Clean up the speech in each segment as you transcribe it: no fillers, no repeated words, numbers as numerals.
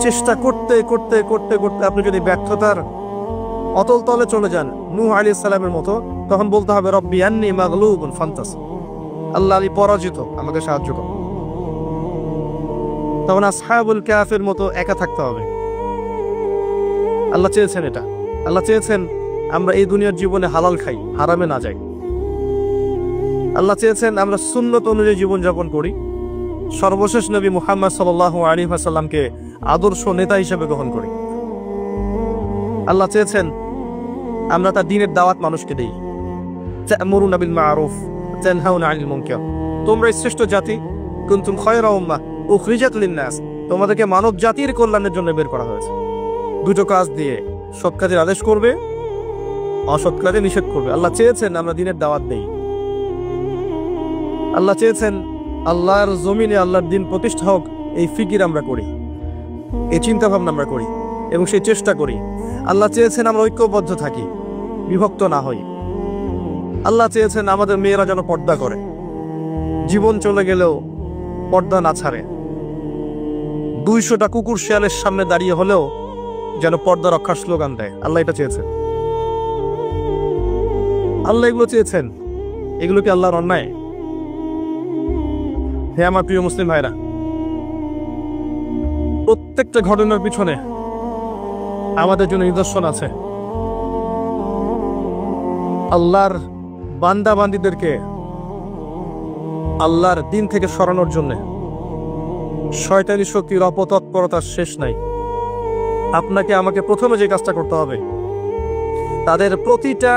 চেষ্টা করতে করতে করতে করতে আপনি যদি ব্যর্থতার অতল তলে চলে যান নূহ আলাইহিস সালামের মতো, তখন বলতে হবে রব্বি আন্নী মাগলুবুন ফান্তাসির, আল্লাহ আমি পরাজিত, আমাকে সাহায্য করো। তখন আসহাবুল কাহফের মতো একা থাকতে হবে। আল্লাহ চেয়েছেন এটা। আল্লাহ চেয়েছেন আমরা এই দুনিয়ার জীবনে হালাল খাই, হারামে না যাই। আল্লাহ চেয়েছেন আমরা সুন্নত অনুযায়ী জীবনযাপন করি, সর্বশেষ নবী মুহাম্মদ সাল্লাল্লাহু আলাইহি ওয়াসাল্লামকে আদর্শ নেতা হিসেবে গ্রহণ করি। আল্লাহ চেয়েছেন আমরা তার দ্বীনের দাওয়াত মানুষকে দেই। তা'মুরুনা বিল মা'রুফ ওয়া তানহাউনা আনিল মুনকার, তোমরা শ্রেষ্ঠ জাতি, কুনতুম খায়রা উম্মাহ উখরিজাত লিন-নাস, তোমাদেরকে মানব জাতির কল্যাণের জন্য বের করা হয়েছে। দুটো কাজ দিয়ে, সৎ কাজের আদেশ করবে, অসৎ কাজে নিষেধ করবে। আল্লাহ চেয়েছেন আমরা দ্বীনের দাওয়াত দেই। আল্লাহ চেয়েছেন আল্লাহর জমিনে আল্লাহর দ্বীন প্রতিষ্ঠা হোক, এই ফিকির আমরা করি, এই চিন্তা ভাবনা আমরা করি এবং সেই চেষ্টা করি। আল্লাহ চেয়েছেন আমরা ঐক্যবদ্ধ থাকি, বিভক্ত না হই। আল্লাহ চেয়েছেন আমাদের মেয়েরা যেন পর্দা করে, জীবন চলে গেলেও পর্দা না ছাড়ে। 200টা কুকুর শিয়ালের সামনে দাঁড়িয়ে হলেও যেন পর্দা রক্ষার স্লোগান দেয়। আল্লাহ এটা চেয়েছেন। আল্লাহ এগুলো চেয়েছেন। এগুলো কি আল্লাহর অন্যায়? হে আমার প্রিয় মুসলিম ভাইরা, প্রত্যেকটা ঘটনার পিছনে আমাদের জন্য নিদর্শন আছে। আল্লাহর বান্দা বান্দীদেরকে আল্লাহর দ্বীন থেকে সরানোর জন্য শয়তানি শক্তির অপতৎপরতার শেষ নাই। আপনাকে আমাকে প্রথমে যে কাজটা করতে হবে, তাদের প্রতিটা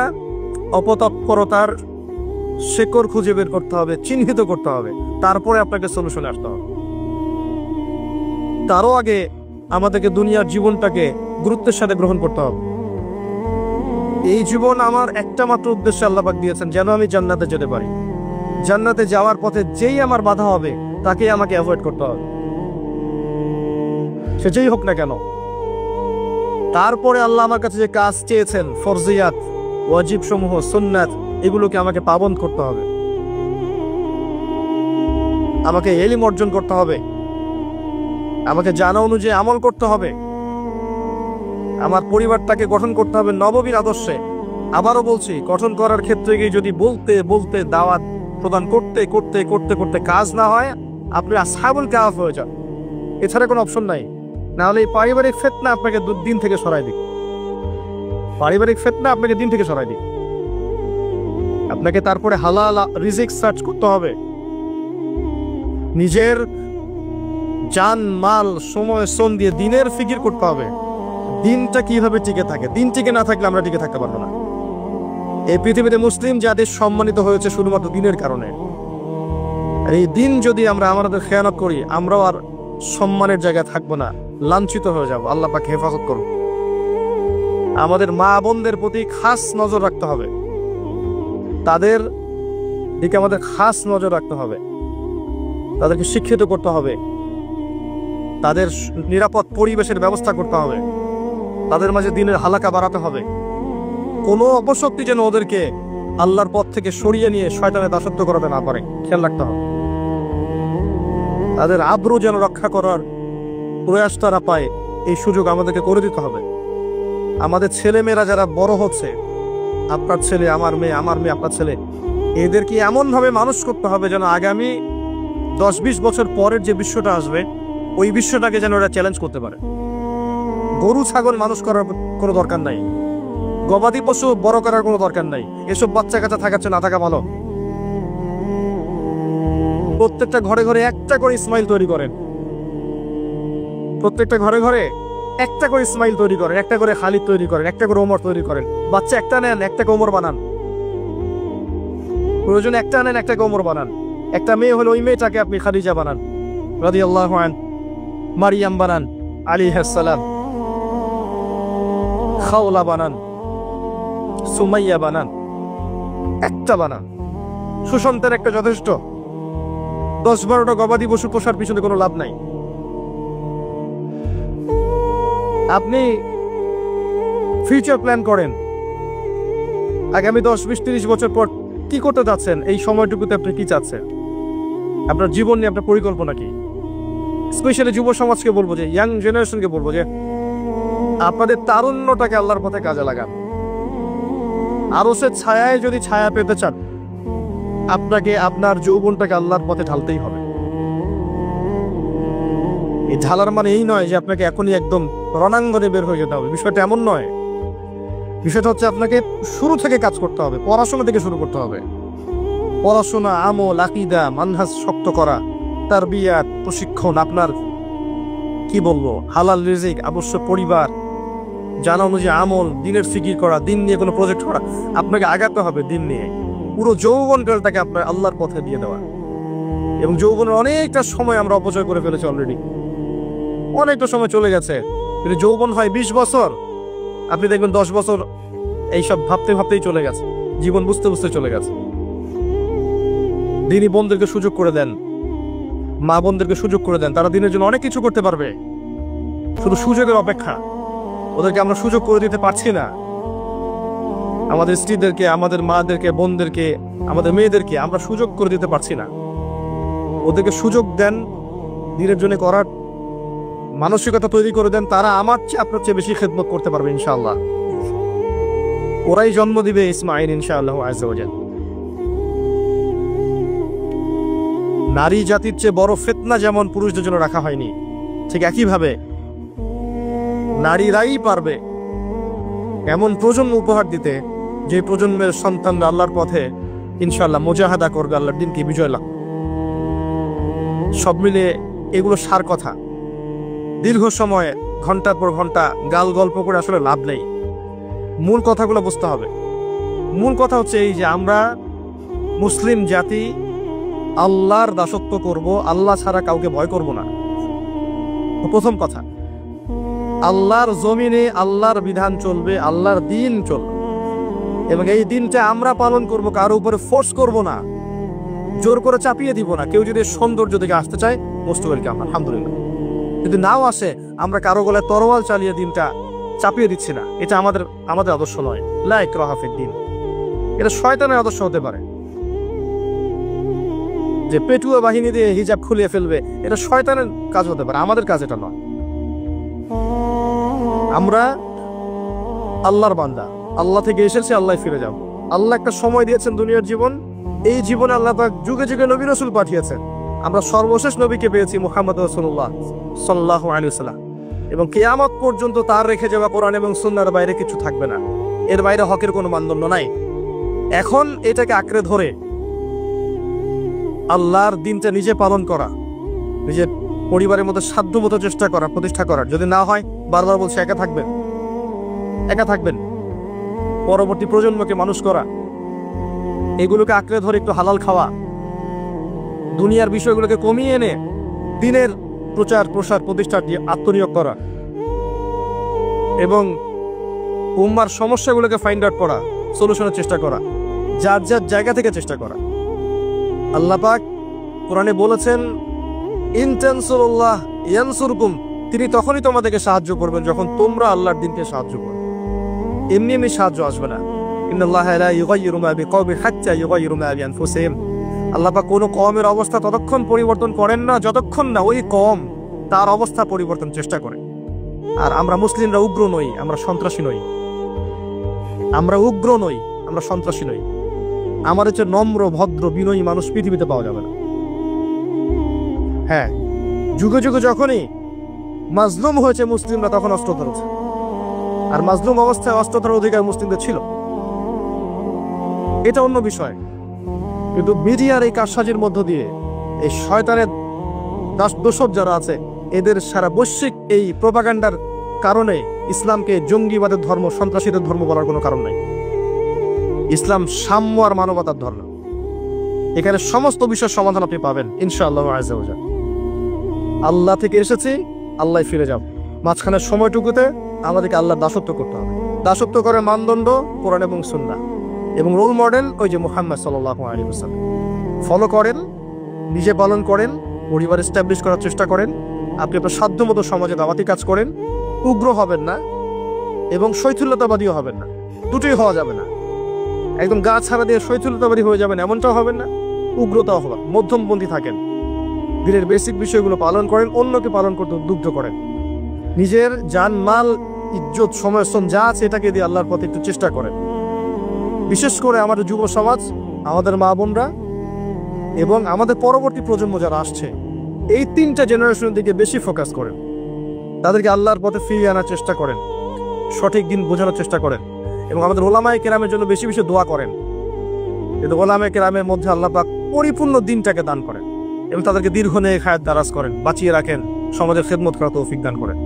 অপতৎপরতার শেকড় খুঁজে বের করতে হবে, চিহ্নিত করতে হবে, তারপরে আপনাকে সলিউশনে আসতে হবে। তারও আগে আমাদেরকে দুনিয়ার জীবনটাকে গুরুত্বের সাথে গ্রহণ করতে হবে। এই জীবন আমার একটা মাত্র উদ্দেশ্যে আল্লাহ পাক দিয়েছেন, যেন আমি জান্নাতে যেতে পারি। জান্নাতে যাওয়ার পথে যেই আমার বাধা হবে তাকেই আমাকে অ্যাভয়েড করতে হবে, সে যেই হোক না কেন। তারপরে আল্লাহ আমার কাছে যে কাজ চেয়েছেন, ফরজিয়াত, ওয়াজিব সমূহ, সুন্নাত, এগুলোকে আমাকে পাবন করতে হবে। আমাকে ইলম অর্জন করতে হবে, আমাকে জানা অনুযায়ী আমল করতে হবে, আমার পরিবারটাকে গঠন করতে হবে নববীর আদর্শে। আবারও বলছি, গঠন করার ক্ষেত্রে গিয়ে যদি বলতে বলতে দাওয়াত প্রদান করতে করতে করতে করতে কাজ না হয়, আপনি আসহাবুল কাহফ হয়ে যান। এছাড়া কোনো অপশন নাই। নাহলে এই পারিবারিক ফিতনা আপনাকে দিন থেকে সরাই দিক। পারিবারিক ফিতনা আপনাকে দিন থেকে সরাই দিক। আপনাকে তারপরে হালাল রিজিক সার্চ করতে হবে, নিজের জান মাল সময় শ্রম দিয়ে দিনের ফিকির করতে হবে। দিনটা কিভাবে টিকে থাকে, দিন টিকে না থাকলে আমরা টিকে থাকতে পারবো না। এই পৃথিবীতে মুসলিম জাতি সম্মানিত হয়েছে শুধুমাত্র দিনের কারণে। এই দিন যদি আমরা আমাদের খেয়ানত করি, আমরাও আর সম্মানের জায়গায় থাকবো না, লাঞ্ছিত হয়ে যাব। আল্লাহ পাক হেফাজত করুন। আমাদের মা বোনদের প্রতি খাস নজর রাখতে হবে, তাদের দিকে আমাদের খাস নজর রাখতে হবে, তাদেরকে শিক্ষিত করতে হবে, তাদের নিরাপদ পরিবেশের ব্যবস্থা করতে হবে, তাদের মাঝে দিনের হালাকা বাড়াতে হবে। কোনো অপশক্তি যেন ওদেরকে আল্লাহর পথ থেকে সরিয়ে নিয়ে শয়তানের দাসত্ব করাতে না পারে, খেয়াল রাখতে হবে। তাদের আব্রু যেন রক্ষা করার প্রয়াস তারা পায়, এই সুযোগ আমাদেরকে করে দিতে হবে। আমাদের ছেলে মেয়েরা যারা বড় হচ্ছে, আপনার ছেলে আমার মেয়ে, আমার মেয়ে আপনার ছেলে, এদেরকে এমনভাবে মানুষ করতে হবে যেন আগামী 10-20 বছর পরের যে বিশ্বটা আসবে, ওই বিশ্বটাকে যেন ওরা চ্যালেঞ্জ করতে পারে। গরু ছাগল মানুষ করার কোনো দরকার নাই, গবাদি পশু বড় করার কোনো দরকার নাই। এসব বাচ্চা কাচ্চা থাকাচ্ছে না থাকা ভালো। প্রত্যেকটা ঘরে ঘরে একটা করে ইসমাইল তৈরি করেন, প্রত্যেকটা ঘরে ঘরে একটা করে ইসমাইল তৈরি করেন, একটা করে খালিদ তৈরি করেন, একটা করে ওমর তৈরি করেন। বাচ্চা একটা নেন, একটাকে ওমর বানান, প্রয়োজন একটা নেন, একটাকে ওমর বানান। একটা মেয়ে হলে ওই মেয়েটাকে আপনি খাদিজা বানান রাদিয়াল্লাহু আনহা, মারিয়াম বানান আলাইহিস সালাম, খাওলা বানান, সুমাইয়া বানান, একটা বানান। সুসন্তান একটা যথেষ্ট। 10-12টা গবাদি পশু পোষার পিছনে কোনো লাভ নাই। আপনি ফিউচার প্ল্যান করেন, আগামী 10-20-30 বছর পর কি করতে যাচ্ছেন, এই সময়টুকুতে আপনি কি চাচ্ছেন, আপনার জীবন নিয়ে আপনার পরিকল্পনা কি। স্পেশালি যুব সমাজকে বলবো, যে ইয়াং জেনারেশনকে বলবো, যে আপনাদের তারুণ্যটাকে আল্লাহর পথে কাজে লাগান। আরশের ছায়ায় যদি ছায়া পেতে চান, আপনাকে আপনার যৌবনটাকে আল্লাহর পথে ঢালতেই হবে। এই ঢালার মানে এই নয় যে আপনাকে এখনই একদম রণাঙ্গনে বের হয়ে যেতে হবে, বিষয়টা এমন নয়। বিষয়টা হচ্ছে আপনাকে শুরু থেকে কাজ করতে হবে, পড়াশোনা থেকে শুরু করতে হবে। পড়াশোনা, আমল, আকীদা, মানহাজ শক্ত করা, তারবিয়াত, প্রশিক্ষণ, আপনার কি বলবো, হালাল রিজিক, আবশ্যক পরিবার, জানা অনুযায়ী আমল, দিনের ফিকির করা, দিন নিয়ে কোনো প্রজেক্ট করা, আপনাকে আগাতে হবে দিন নিয়ে। পুরো যৌবনকালটাকে আপনার আল্লাহর পথে দিয়ে দেওয়া। এবং যৌবনের অনেকটা সময় আমরা অপচয় করে ফেলেছি অলরেডি, অনেকটা সময় চলে গেছে। কিন্তু যৌবন হয় 20 বছর, আপনি দেখবেন 10 বছর এইসব ভাবতে ভাবতেই চলে গেছে, জীবন বুঝতে বুঝতে চলে গেছে। দিনই বোনদেরকে সুযোগ করে দেন, মা বোনদেরকে সুযোগ করে দেন, তারা দিনের জন্য অনেক কিছু করতে পারবে। শুধু সুযোগের অপেক্ষা, ওদেরকে আমরা সুযোগ করে দিতে পারছি না। আমাদের স্ত্রীদেরকে, আমাদের মাদেরকে, বোনদেরকে, আমাদের মেয়েদেরকে আমরা সুযোগ করে দিতে পারছি না। ওদেরকে সুযোগ দেন, দিনের জন্য করার মানসিকতা তৈরি করে দেন। তারা আমার চেয়ে আপনার চেয়ে বেশি খেদমত করতে পারবে ইনশাআল্লাহ। ওরাই জন্ম দিবে ইসমাঈল ইনশাআল্লাহ আযজা ওয়া জাল। নারী জাতির চেয়ে বড় ফিতনা যেমন পুরুষদের জন্য রাখা হয়নি, ঠিক একইভাবে নারীরাই পারবে এমন প্রজন্ম উপহার দিতে, যে প্রজন্মের সন্তানরা আল্লাহর পথে ইনশাআল্লাহ মুজাহাদা করবে, আল্লাহর দিনকে বিজয় লাভ। সব মিলে এগুলো সার কথা। দীর্ঘ সময় ঘন্টার পর ঘন্টা গাল গল্প করে আসলে লাভ নেই। মূল কথাগুলো বুঝতে হবে। মূল কথা হচ্ছে এই যে আমরা মুসলিম জাতি আল্লাহর দাসত্ব করব, আল্লাহ ছাড়া কাউকে ভয় করব না। প্রথম কথা, আল্লাহর জমিনে আল্লাহর বিধান চলবে, আল্লাহর দিন চলবে, এবং এই দিনটা আমরা পালন করব, কারো উপরে ফোর্স করব না, জোর করে চাপিয়ে দিব না। কেউ যদি সৌন্দর্য দিকে আসতে চায়, মোস্ট ওয়েলকাম, আলহামদুলিল্লাহ। যদি নাও আসে, আমরা কারো গলায় তরোয়াল চালিয়ে দিনটা চাপিয়ে দিচ্ছি না। এটা আমাদের আদর্শ নয়। লা ইকরাহা ফিদ্দীন, এটা শয়তানের আদর্শ হতে পারে। যে পেটুয়া বাহিনী দিয়ে হিজাব খুলিয়ে ফেলবে, এটা শয়তানের কাজ হতে পারে, আমাদের কাজ এটা নয়। আমরা আল্লাহর বান্দা, আল্লাহ থেকে এসেছি, আল্লাহ ফিরে যাব। আল্লাহ একটা সময় দিয়েছেন দুনিয়ার জীবন, এই জীবনে আল্লাহ পাক যুগে যুগে নবী রাসূল পাঠিয়েছেন। আমরা সর্বশেষ নবীকে পেয়েছি, মুহাম্মদ রাসূলুল্লাহ সাল্লাল্লাহু আলাইহি ওয়াসাল্লাম, এবং কিয়ামত পর্যন্ত তার রেখে যাওয়া কোরআন এবং সুন্নাহর বাইরে কিছু থাকবে না। এর বাইরে হকের কোনো মানদণ্ড নাই। এখন এটাকে আঁকড়ে ধরে আল্লাহর দিনটা নিজে পালন করা, নিজের পরিবারের মধ্যে সাধ্যমতো চেষ্টা করা, প্রতিষ্ঠা করার। যদি না হয়, বারবার বলছে, একা থাকবেন। পরবর্তী প্রজন্মকে মানুষ করা, এগুলোকে আঁকড়ে ধরে একটু হালাল খাওয়া, দুনিয়ার বিষয়গুলোকে কমিয়ে এনে দিনের প্রচার প্রসার প্রতিষ্ঠার দিয়ে আত্মনিয়োগ করা, এবং উম্মার সমস্যাগুলোকে ফাইন্ড আউট করা, সলিউশনের চেষ্টা করা, যার যার জায়গা থেকে চেষ্টা করা। আল্লাহ পাক কোরআনে বলেছেন, ইন তানসুরুল্লাহ ইয়ানসুরকুম, তিনি তখনই তোমাদেরকে সাহায্য করবেন যখন তোমরা আল্লাহর দিনকে সাহায্য করবে। এমনি এমনি সাহায্য আসবে না। ইন্নাল্লাহা লা ইউগাইয়িরু মা বিকওমিন হাত্তা ইউগাইয়িরু মা বিআনফুসিহিম। আল্লাহ পাক কোনো কওমের অবস্থা ততক্ষণ পরিবর্তন করেন না যতক্ষণ না ওই কওম তার অবস্থা পরিবর্তন চেষ্টা করে। আর আমরা মুসলিমরা উগ্র নই, আমরা সন্ত্রাসী নই। আমরা উগ্র নই, আমরা সন্ত্রাসী নই। আমাদের চেয়ে নম্র, ভদ্র, বিনয়ী মানুষ পৃথিবীতে পাওয়া যাবে না। হ্যাঁ, যুগে যুগে যখনই মাজলুম হয়েছে মুসলিমরা, তখন অস্ত্র ধরেছে। আর মাজলুম অবস্থায় অস্ত্র ধরার অধিকার মুসলিমদের ছিল, এটা অন্য বিষয়। কিন্তু মিডিয়ার এই কারসাজির মধ্য দিয়ে এই শয়তানের দোসর যারা আছে, এদের সারা বৈশ্বিক এই প্রোপাগান্ডার কারণে ইসলামকে জঙ্গিবাদের ধর্ম, সন্ত্রাসীদের ধর্ম বলার কোনো কারণ নাই। ইসলাম সাম্য আর মানবতার ধর্ম। এখানে সমস্ত বিষয়ের সমাধান আপনি পাবেন ইনশাআল্লাহ আযজা ওয়া জাল। আল্লাহ থেকে এসেছি, আল্লাহ ফিরে যাব। মাঝখানের সময়টুকুতে আমাদেরকে আল্লাহর দাসত্ব করতে হবে। দাসত্ব করার মানদণ্ড কোরআন এবং সুন্নাহ, এবং রোল মডেল ওই যে মুহাম্মদ সাল্লাল্লাহু আলাইহি ওয়াসাল্লাম। ফলো করেন, নিজে পালন করেন, পরিবার এস্টাবলিশ করার চেষ্টা করেন। আপনি আপনার সাধ্যমতো সমাজে দাওয়াতি কাজ করেন। উগ্র হবেন না এবং শৈথিল্যতাবাদীও হবেন না, দুটোই হওয়া যাবে না। একদম গা ছাড়া দিয়ে শৈথিল্যতাবাদী হয়ে যাবেন এমনটাও হবেন না, উগ্রতাও হবেন, মধ্যমপন্থী থাকেন। দিনের বেসিক বিষয়গুলো পালন করেন, অন্যকে পালন করতে উদ্বুদ্ধ করেন। নিজের জান মাল ইজ্জত সময় শ্রম যা আছে এটাকে দিয়ে আল্লাহর পথে একটু চেষ্টা করেন। বিশেষ করে আমাদের যুব সমাজ, আমাদের মা বোনরা এবং আমাদের পরবর্তী প্রজন্ম যারা আসছে, এই 3টা জেনারেশনের দিকে বেশি ফোকাস করেন। তাদেরকে আল্লাহর পথে ফিরিয়ে আনার চেষ্টা করেন, সঠিক দিন বোঝানোর চেষ্টা করেন এবং আমাদের ওলামায়ে কেরামের জন্য বেশি বেশি দোয়া করেন। কিন্তু ওলামায়ে কেরামের মধ্যে আল্লাহ পাক পরিপূর্ণ দিনটাকে দান করেন এবং তাদেরকে দীর্ঘ নেক হায়াত দারাজ করেন, বাঁচিয়ে রাখেন, সমাজের খেদমত করার তৌফিক দান করেন।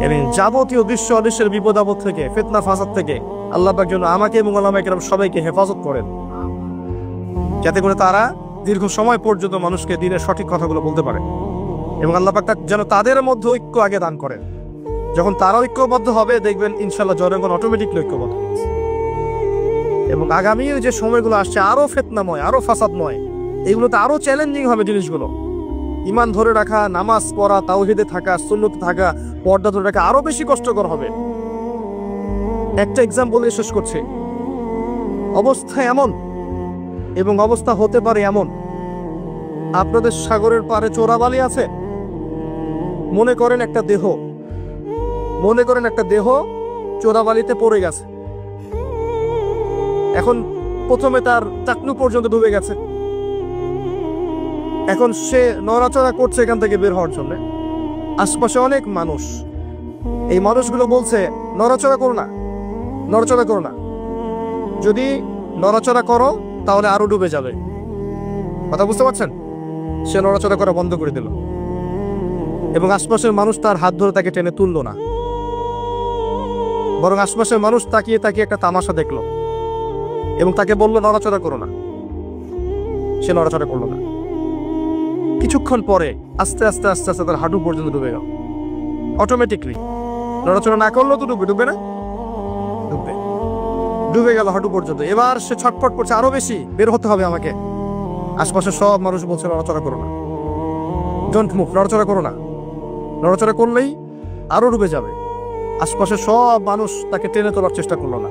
এবং যাবতীয় দৃশ্য অদৃশ্যের বিপদ আপদ থেকে, ফিতনা ফাসাদ থেকে আল্লাহ পাক যেন আমাকে এবং ওলামায়ে কেরাম সবাইকে হেফাজত করেন, যাতে করে তারা দীর্ঘ সময় পর্যন্ত মানুষকে দিনের সঠিক কথাগুলো বলতে পারে। এবং আল্লাহ পাক যেন তাদের মধ্যে ঐক্য আগে দান করেন। যখন তারা ঐক্যবদ্ধ হবে, দেখবেন ইনশাআল্লাহ জনগণ অটোমেটিকলি ঐক্যবদ্ধ হচ্ছে। এবং আগামীর যে সময়গুলো আসছে আরো ফিতনাময়, আরো ফাসাদময়, এগুলোতে আরো চ্যালেঞ্জিং হবে জিনিসগুলো। ঈমান ধরে রাখা, নামাজ পড়া, তাওহীদে থাকা, সুন্নতে থাকা, পর্দা ধরে রাখা আরো বেশি কষ্টকর হবে। একটা এক্সাম্পল দিয়ে শেষ করছে। অবস্থা এমন এবং অবস্থা হতে পারে এমন, আপনাদের সাগরের পাড়ে চোরাবালি আছে, মনে করেন একটা দেহ চোরাবালিতে পড়ে গেছে। এখন প্রথমে তার টাকনু পর্যন্ত ডুবে গেছে। এখন সে নড়াচড়া করছে এখান থেকে বের হওয়ার জন্য। আশপাশে অনেক মানুষ, এই মানুষগুলো বলছে নড়াচড়া করো না, নড়াচড়া করো না, যদি নড়াচড়া করো তাহলে আরো ডুবে যাবে। কথা বুঝতে পারছেন? সে নড়াচড়া করা বন্ধ করে দিল এবং আশপাশের মানুষ তার হাত ধরে তাকে টেনে তুললো না, বরং আশপাশের মানুষ তাকিয়ে তাকিয়ে একটা তামাশা দেখলো এবং তাকে বললো নড়াচড়া করো না। সে নড়াচড়া করলো না। কিছুক্ষণ পরে আস্তে আস্তে আস্তে আস্তে তার হাঁটু পর্যন্ত ডুবে গেল। অটোমেটিকলি নড়াচড়া না করলেও তো ডুবে না, ডুবে গেল হাঁটু পর্যন্ত। এবার সে ছটফট করছে, আরো বেশি বের হতে হবে আমাকে। আশপাশে সব মানুষ বলছে নড়াচড়া করো না, ডোন্ট মুভ, নড়াচড়া করো না, নড়াচড়া করলেই আরো ডুবে যাবে। আশপাশে সব মানুষ তাকে টেনে তোলার চেষ্টা করলো না।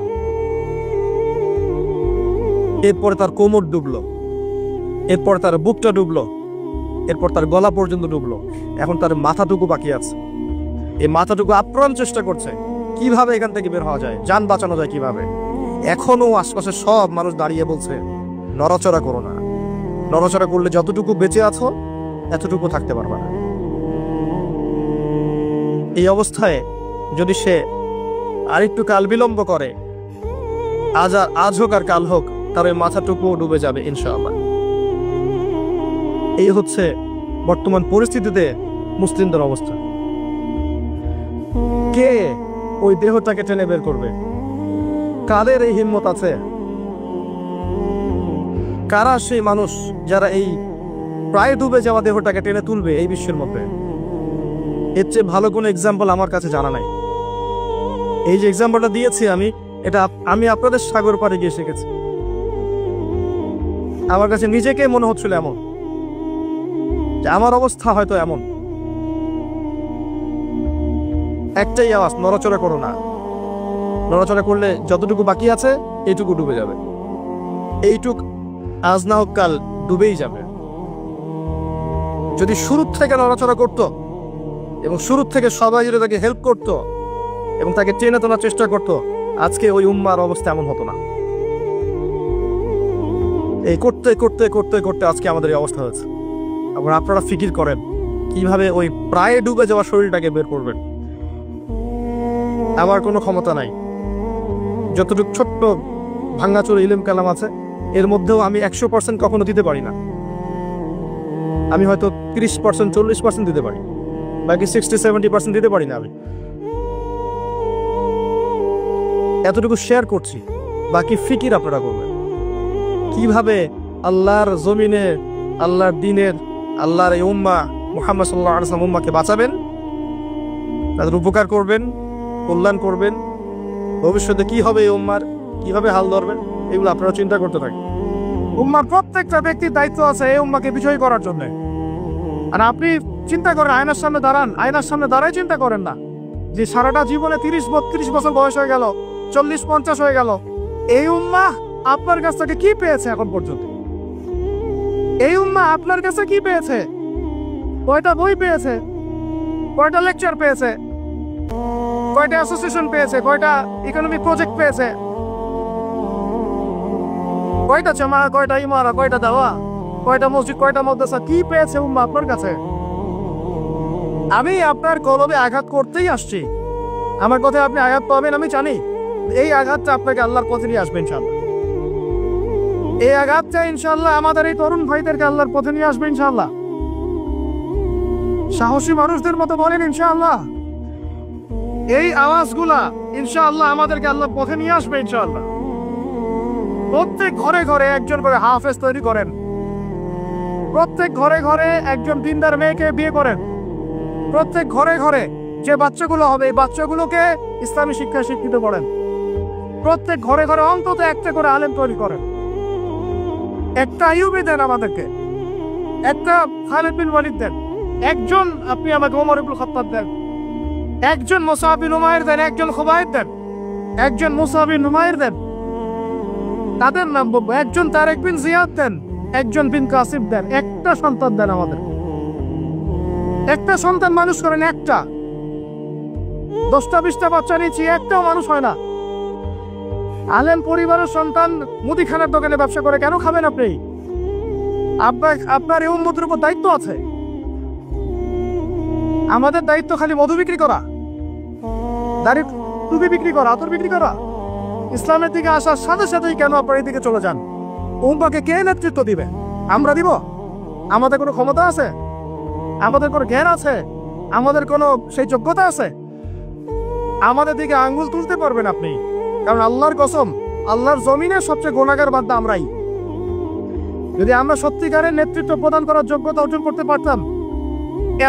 এরপরে তার কোমর ডুবলো, এরপর তার বুকটা ডুবলো, এরপর তার গলা পর্যন্ত ডুবলো। এখন তার মাথাটুকু বাকি আছে। এই মাথাটুকু আপ্রাণ চেষ্টা করছে কিভাবে এখান থেকে বের হওয়া যায়, যান বাঁচানো যায় কিভাবে। এখনো আশপাশে সব মানুষ দাঁড়িয়ে বলছে নড়াচড়া করো না, নড়াচড়া করলে যতটুকু বেঁচে আছো এতটুকু থাকতে পারবে না। এই অবস্থায় যদি সে আরেকটু কাল বিলম্ব করে, আজ হোক আর কাল হোক, তার ওই মাথাটুকু ডুবে যাবে ইনশাআল্লাহ। এই হচ্ছে বর্তমান পরিস্থিতিতে মুসলিমদের অবস্থা। কে ওই দেহটাকে টেনে বের করবে? কাদের এই হিম্মত আছে? কারা সেই মানুষ যারা এই প্রায় ডুবে যাওয়া দেহটাকে টেনে তুলবে এই বিশ্বের মধ্যে? এর চেয়ে ভালো কোনো এক্সাম্পল আমার কাছে জানা নাই। এই যে এক্সাম্পলটা দিয়েছি আমি আপনাদের সাগর পাড়ে গিয়ে শিখেছি। আমার কাছে নিজেকে মনে হচ্ছিল এমন যে আমার অবস্থা হয়তো এমন। একটাই আওয়াজ, নড়াচড়া করো না। নড়াচড়া করলে যতটুকু বাকি আছে এইটুকু ডুবে যাবে। এইটুক আজ না হোক কাল ডুবেই যাবে। যদি শুরু থেকে নড়াচড়া করত এবং শুরু থেকে সবাই যদি তাকে হেল্প করত এবং তাকে টেনে তোলার চেষ্টা করত, আজকে ওই উম্মার অবস্থা এমন হতো না। এই করতে করতে করতে করতে আজকে আমাদের এই অবস্থা হয়েছে। আবার আপনারা ফিকির করেন কিভাবে ওই প্রায় ডুবে যাওয়া শরীরটাকে বের করবেন। আমার কোনো ক্ষমতা নাই। যতটুকু ছোট্ট ভাঙ্গাচোর ইলম কালাম আছে এর মধ্যেও আমি 100% কখনো দিতে পারি না। আমি হয়তো 30% 40% দিতে পারি, বাকি 60-70% দিতে পারি না। আমি এতটুকু শেয়ার করছি, বাকি ফিকির আপনারা করবেন কিভাবে আল্লাহর জমিনে, আল্লাহর দিনের, আল্লাহর এই উম্মাহ মুহাম্মদ সাল্লাল্লাহু আলাইহি ওয়াসাল্লাম উম্মাহকে বাঁচাবেন, তাদের উপকার করবেন, কল্যাণ করবেন। ভবিষ্যতে কি হবে এই উম্মার, কিভাবে হাল ধরবেন, এগুলো আপনারা চিন্তা করতে থাকেন। উম্মার প্রত্যেকটা ব্যক্তির দায়িত্ব আছে এই উম্মাকে বিজয়ী করার জন্য। আর আপনি চিন্তা করেন, আয়নার সামনে দাঁড়ান, আয়নার সামনে দাঁড়াই চিন্তা করেন না যে সারাটা জীবনে 30-32 বছর বয়স হয়ে গেল, 40-50 হয়ে গেল, এই উম্মাহ আপনার কাছ থেকে কি পেয়েছে এখন পর্যন্ত? এই উম্মাহ আপনার কাছে কি পেয়েছে? কয়টা বই পেয়েছে, কয়টা লেকচার পেয়েছে, কয়টা অ্যাসোসিয়েশন পেয়েছে, কয়টা ইকোনমিক প্রজেক্ট পেয়েছে, কয়টা জামা, কয়টা ইমারা, কয়টা দাওয়া, কয়টা মসজিদ, কয়টা মাদ্রাসা, কি পেয়েছে উম্মাহ আপনার কাছে? আমি আপনার কলবে আঘাত করতেই আসছি। আমার কথায় আপনি আঘাত পাবেন আমি জানি। এই আঘাতটা আপনাকে আল্লাহর পথে নিয়ে আসবে ইনশাআল্লাহ। এই আঘাতটা ইনশাআল্লাহ আমাদের এই তরুণ ভাইদেরকে আল্লাহর পথে নিয়ে আসবে ইনশাআল্লাহ। সাহসী মানুষদের মতো বলেন ইনশাআল্লাহ। এই আওয়াজগুলা ইনশাআল্লাহ আমাদেরকে আল্লাহর পথে নিয়ে আসবে ইনশাআল্লাহ। প্রত্যেক ঘরে ঘরে একজন করে হাফেজ তৈরি করেন, প্রত্যেক ঘরে ঘরে একজন দিনদার মেয়েকে বিয়ে করেন, প্রত্যেক ঘরে ঘরে যে বাচ্চাগুলো হবে এই বাচ্চাগুলোকে ইসলামী শিক্ষায় শিক্ষিত করেন, প্রত্যেক ঘরে ঘরে অন্তত একটা করে আলেম তৈরি করেন। একটা আইয়ুবী দেন আমাদেরকে, একটা খালিদ বিন ওয়ালিদ দেন, একজন আপনি আমাকে ওমর ইবনুল খাত্তাব দেন, একজন মুসআব বিন উমাইর দেন, একজন খুবাইব দেন, একজন মুসআব বিন উমাইর দেন, তাদের নাম বলবো। একজন তারেক বিন জিয়াদ দেন, একজন বিন কাসিম দেন। একটা সন্তান দেন আমাদের, একটা সন্তান মানুষ করেন। একটা 10টা 20টা বাচ্চা নিয়েছি, একটাও মানুষ হয় না। আলেম পরিবারের সন্তান মুদিখানার দোকানে ব্যবসা করে কেন খাবেন আপনি? আপনার এই উম্মতের উপর দায়িত্ব আছে। আমাদের দায়িত্ব খালি মধু বিক্রি করা, দাড়ি টুপি বিক্রি করা, আতর বিক্রি করা? ইসলামের দিকে আসার সাথে সাথেই কেন আপনার এই দিকে চলে যান? উম্মাহকে কে নেতৃত্ব দিবে? আমরা দিব? আমাদের কোনো ক্ষমতা আছে? আমাদের কোনো জ্ঞান আছে? আমাদের কোনো সেই যোগ্যতা আছে? আমাদের দিকে আঙ্গুল তুলতে পারবেন আপনি? কারণ আল্লাহর কসম, আল্লাহর জমিনের সবচেয়ে গুনাহগার বান্দা আমরাই। যদি আমরা সত্যিকারের নেতৃত্ব প্রদান করার যোগ্যতা অর্জন করতে পারতাম,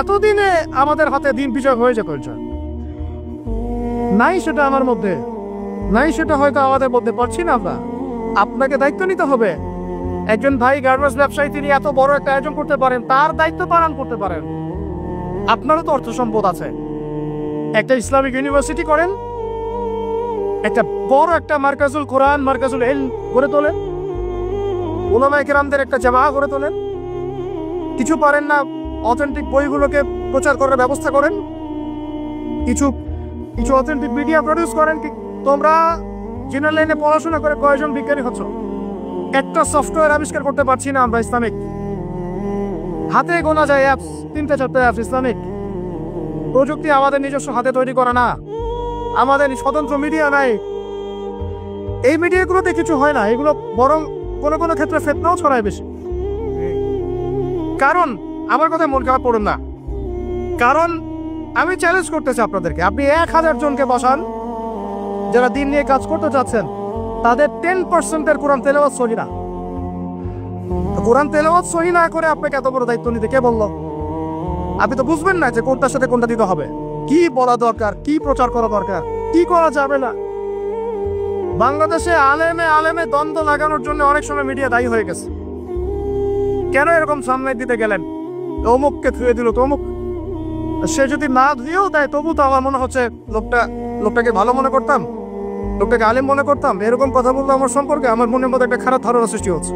এতদিনে আমাদের হাতে দিন বিজয় হয়ে যেত। নাই সেটা আমার মধ্যে, নাই সেটা হয়তো আমাদের মধ্যে পারছি না আমরা। আপনাকে দায়িত্ব নিতে হবে। একজন ভাই গার্মেন্টস ব্যবসায়ী, তিনি এত বড় একটা আয়োজন করতে পারেন, তার দায়িত্ব পালন করতে পারেন। আপনারও তো অর্থ সম্পদ আছে, একটা ইসলামিক ইউনিভার্সিটি করেন, একটা বড় একটা মার্কাজুল কোরআন, মার্কাজুল ইলম গড়ে তোলেন, উলামায়ে কেরামদের একটা জামাআত গড়ে তোলেন। কিছু পারেন না, অথেন্টিক বইগুলোকে প্রচার করার ব্যবস্থা করেন, কিছু কিছু অথেন্টিক মিডিয়া প্রডিউস করেন। তোমরা জেনারেল লাইনে পড়াশোনা করে কয়জন বিজ্ঞানী হচ্ছ? একটা সফটওয়্যার আবিষ্কার করতে পারছি না আমরা ইসলামিক। হাতে গোনা যায় অ্যাপস, 3-4টা অ্যাপস ইসলামিক। প্রযুক্তি আমাদের নিজস্ব হাতে তৈরি করা না, আমাদের স্বতন্ত্র মিডিয়া নাই। এই মিডিয়াগুলোতে কিছু হয় না, এগুলো বরং কোনো কোনো ক্ষেত্রে ফিতনাও ছড়ায় বেশি। কারণ আমার কথা মন খারাপ করুন না, কারণ আমি চ্যালেঞ্জ করতেছি আপনাদেরকে। আপনি 1000 জনকে বসান যারা দিন নিয়ে কাজ করতে চাচ্ছেন, তাদের 10% কোরআন তেলাওয়াত সহি না। কোরআন তেলাওয়াত সহি না করে আপনাকে এত বড় দায়িত্ব নিতে কে বললো? আপনি তো বুঝবেন না যে কোনটার সাথে কোনটা দিতে হবে, কি বলা দরকার, কি প্রচার করা দরকার, কি করা যাবে না। বাংলাদেশে আলেমে আলেমে দ্বন্দ্ব লাগানোর জন্য অনেক সময় মিডিয়া দায়ী হয়ে গেছে। কেন এরকম সামনে দিতে গেলেন? অমুককে ধুয়ে দিল, তমুক। সে যদি না ধুয়েও দেয় তবু তো আমার মনে হচ্ছে লোকটাকে ভালো মনে করতাম, লোকটাকে আলেম মনে করতাম। এরকম কথা বললো আমার সম্পর্কে, আমার মনের মধ্যে একটা খারাপ ধারণা সৃষ্টি হচ্ছে।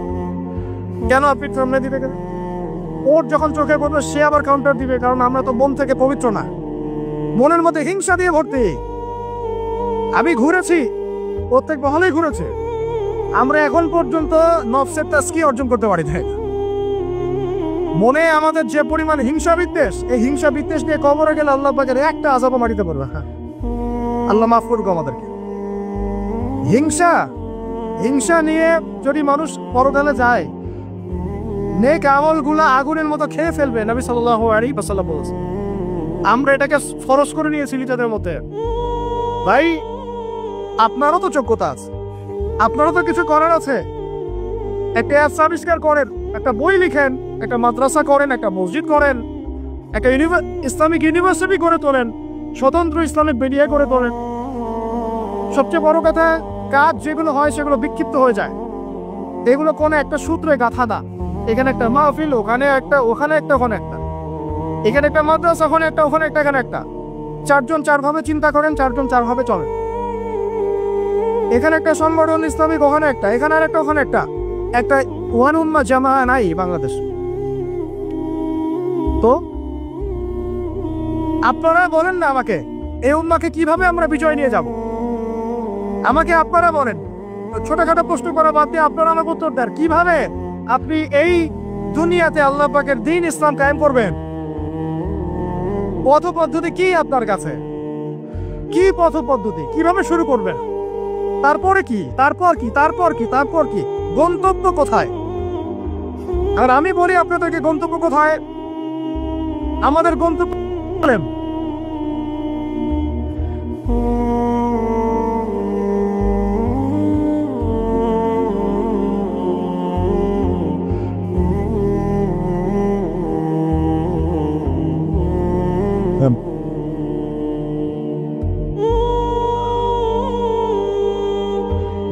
কেন আপনি সামনে দিতে গেলেন? ওর যখন চোখে পড়বে সে আবার কাউন্টার দিবে, কারণ আমরা তো মন থেকে পবিত্র না, মনের মধ্যে হিংসা দিয়ে ভর্তি। আমি ঘুরেছি, প্রত্যেক মহলেই ঘুরেছে, আমরা এখন পর্যন্ত নফসের তাজকিয়া অর্জন করতে পারি না। মনে আমাদের যে পরিমাণ হিংসা বিদ্বেষ, এই হিংসা বিদ্বেষ নিয়ে কবরে গেলে আল্লাহ পাকের একটা আযাবও মারিতে পারবে না। আল্লাহ মাফ করুক আমাদেরকে। হিংসা নিয়ে যদি মানুষ পরকালে যায়, নেক আমলগুলা আগুনের মতো খেয়ে ফেলবে। নবী সাল্লাল্লাহু আলাইহি ওয়াসাল্লাম বলেছেন। আমরা এটাকে ফরজ করে নিয়েছি নিজেদের মধ্যে। ভাই, আপনারও তো যোগ্যতা আছে, আপনারও তো কিছু করার আছে। একটা অ্যাপস আবিষ্কার করেন, একটা বই লিখেন, একটা মাদ্রাসা করেন, একটা মসজিদ করেন, একটা ইসলামিক ইউনিভার্সিটি করে তোলেন, স্বতন্ত্র ইসলামিক মিডিয়া করে তোলেন। সবচেয়ে বড় কথা, কাজ যেগুলো হয় সেগুলো বিক্ষিপ্ত হয়ে যায়। এগুলো কোনো একটা সূত্রে গাঁথা না। এখানে একটা মাহফিল, ওখানে একটা, ওখানে একটা, ওখানে একটা, এখানে একটা মাদ্রাসা, ওখানে একটা, ওখানে একটা, এখানে একটা। 4 জন 4 ভাবে চিন্তা করেন, 4 জন 4 ভাবে চলেন। এখানে একটা সংগঠন ইসলামিক, ওখানে একটা, এখানে আর একটা, ওখানে একটা। একটা ওয়ান উম্মাহ জামাআহ নাই বাংলাদেশ। তো আপনারা বলেন না আমাকে, এই উম্মাকে কিভাবে আমরা বিজয় নিয়ে যাব? আমাকে আপনারা বলেন, ছোটখাটো প্রশ্ন করা বাদ দিয়ে আপনারা আমাকে উত্তর দেন, কিভাবে আপনি এই দুনিয়াতে আল্লাহ পাকের দ্বীন ইসলাম কায়েম করবেন? পথ পদ্ধতি কি আপনার কাছে? কি পথ পদ্ধতি, কিভাবে শুরু করবেন? তারপরে কি, তারপর কি, তারপর কি, তারপর কি, গন্তব্য কোথায়? আর আমি বলি আপনাদেরকে, গন্তব্য কোথায়? আমাদের গন্তব্য বলেন।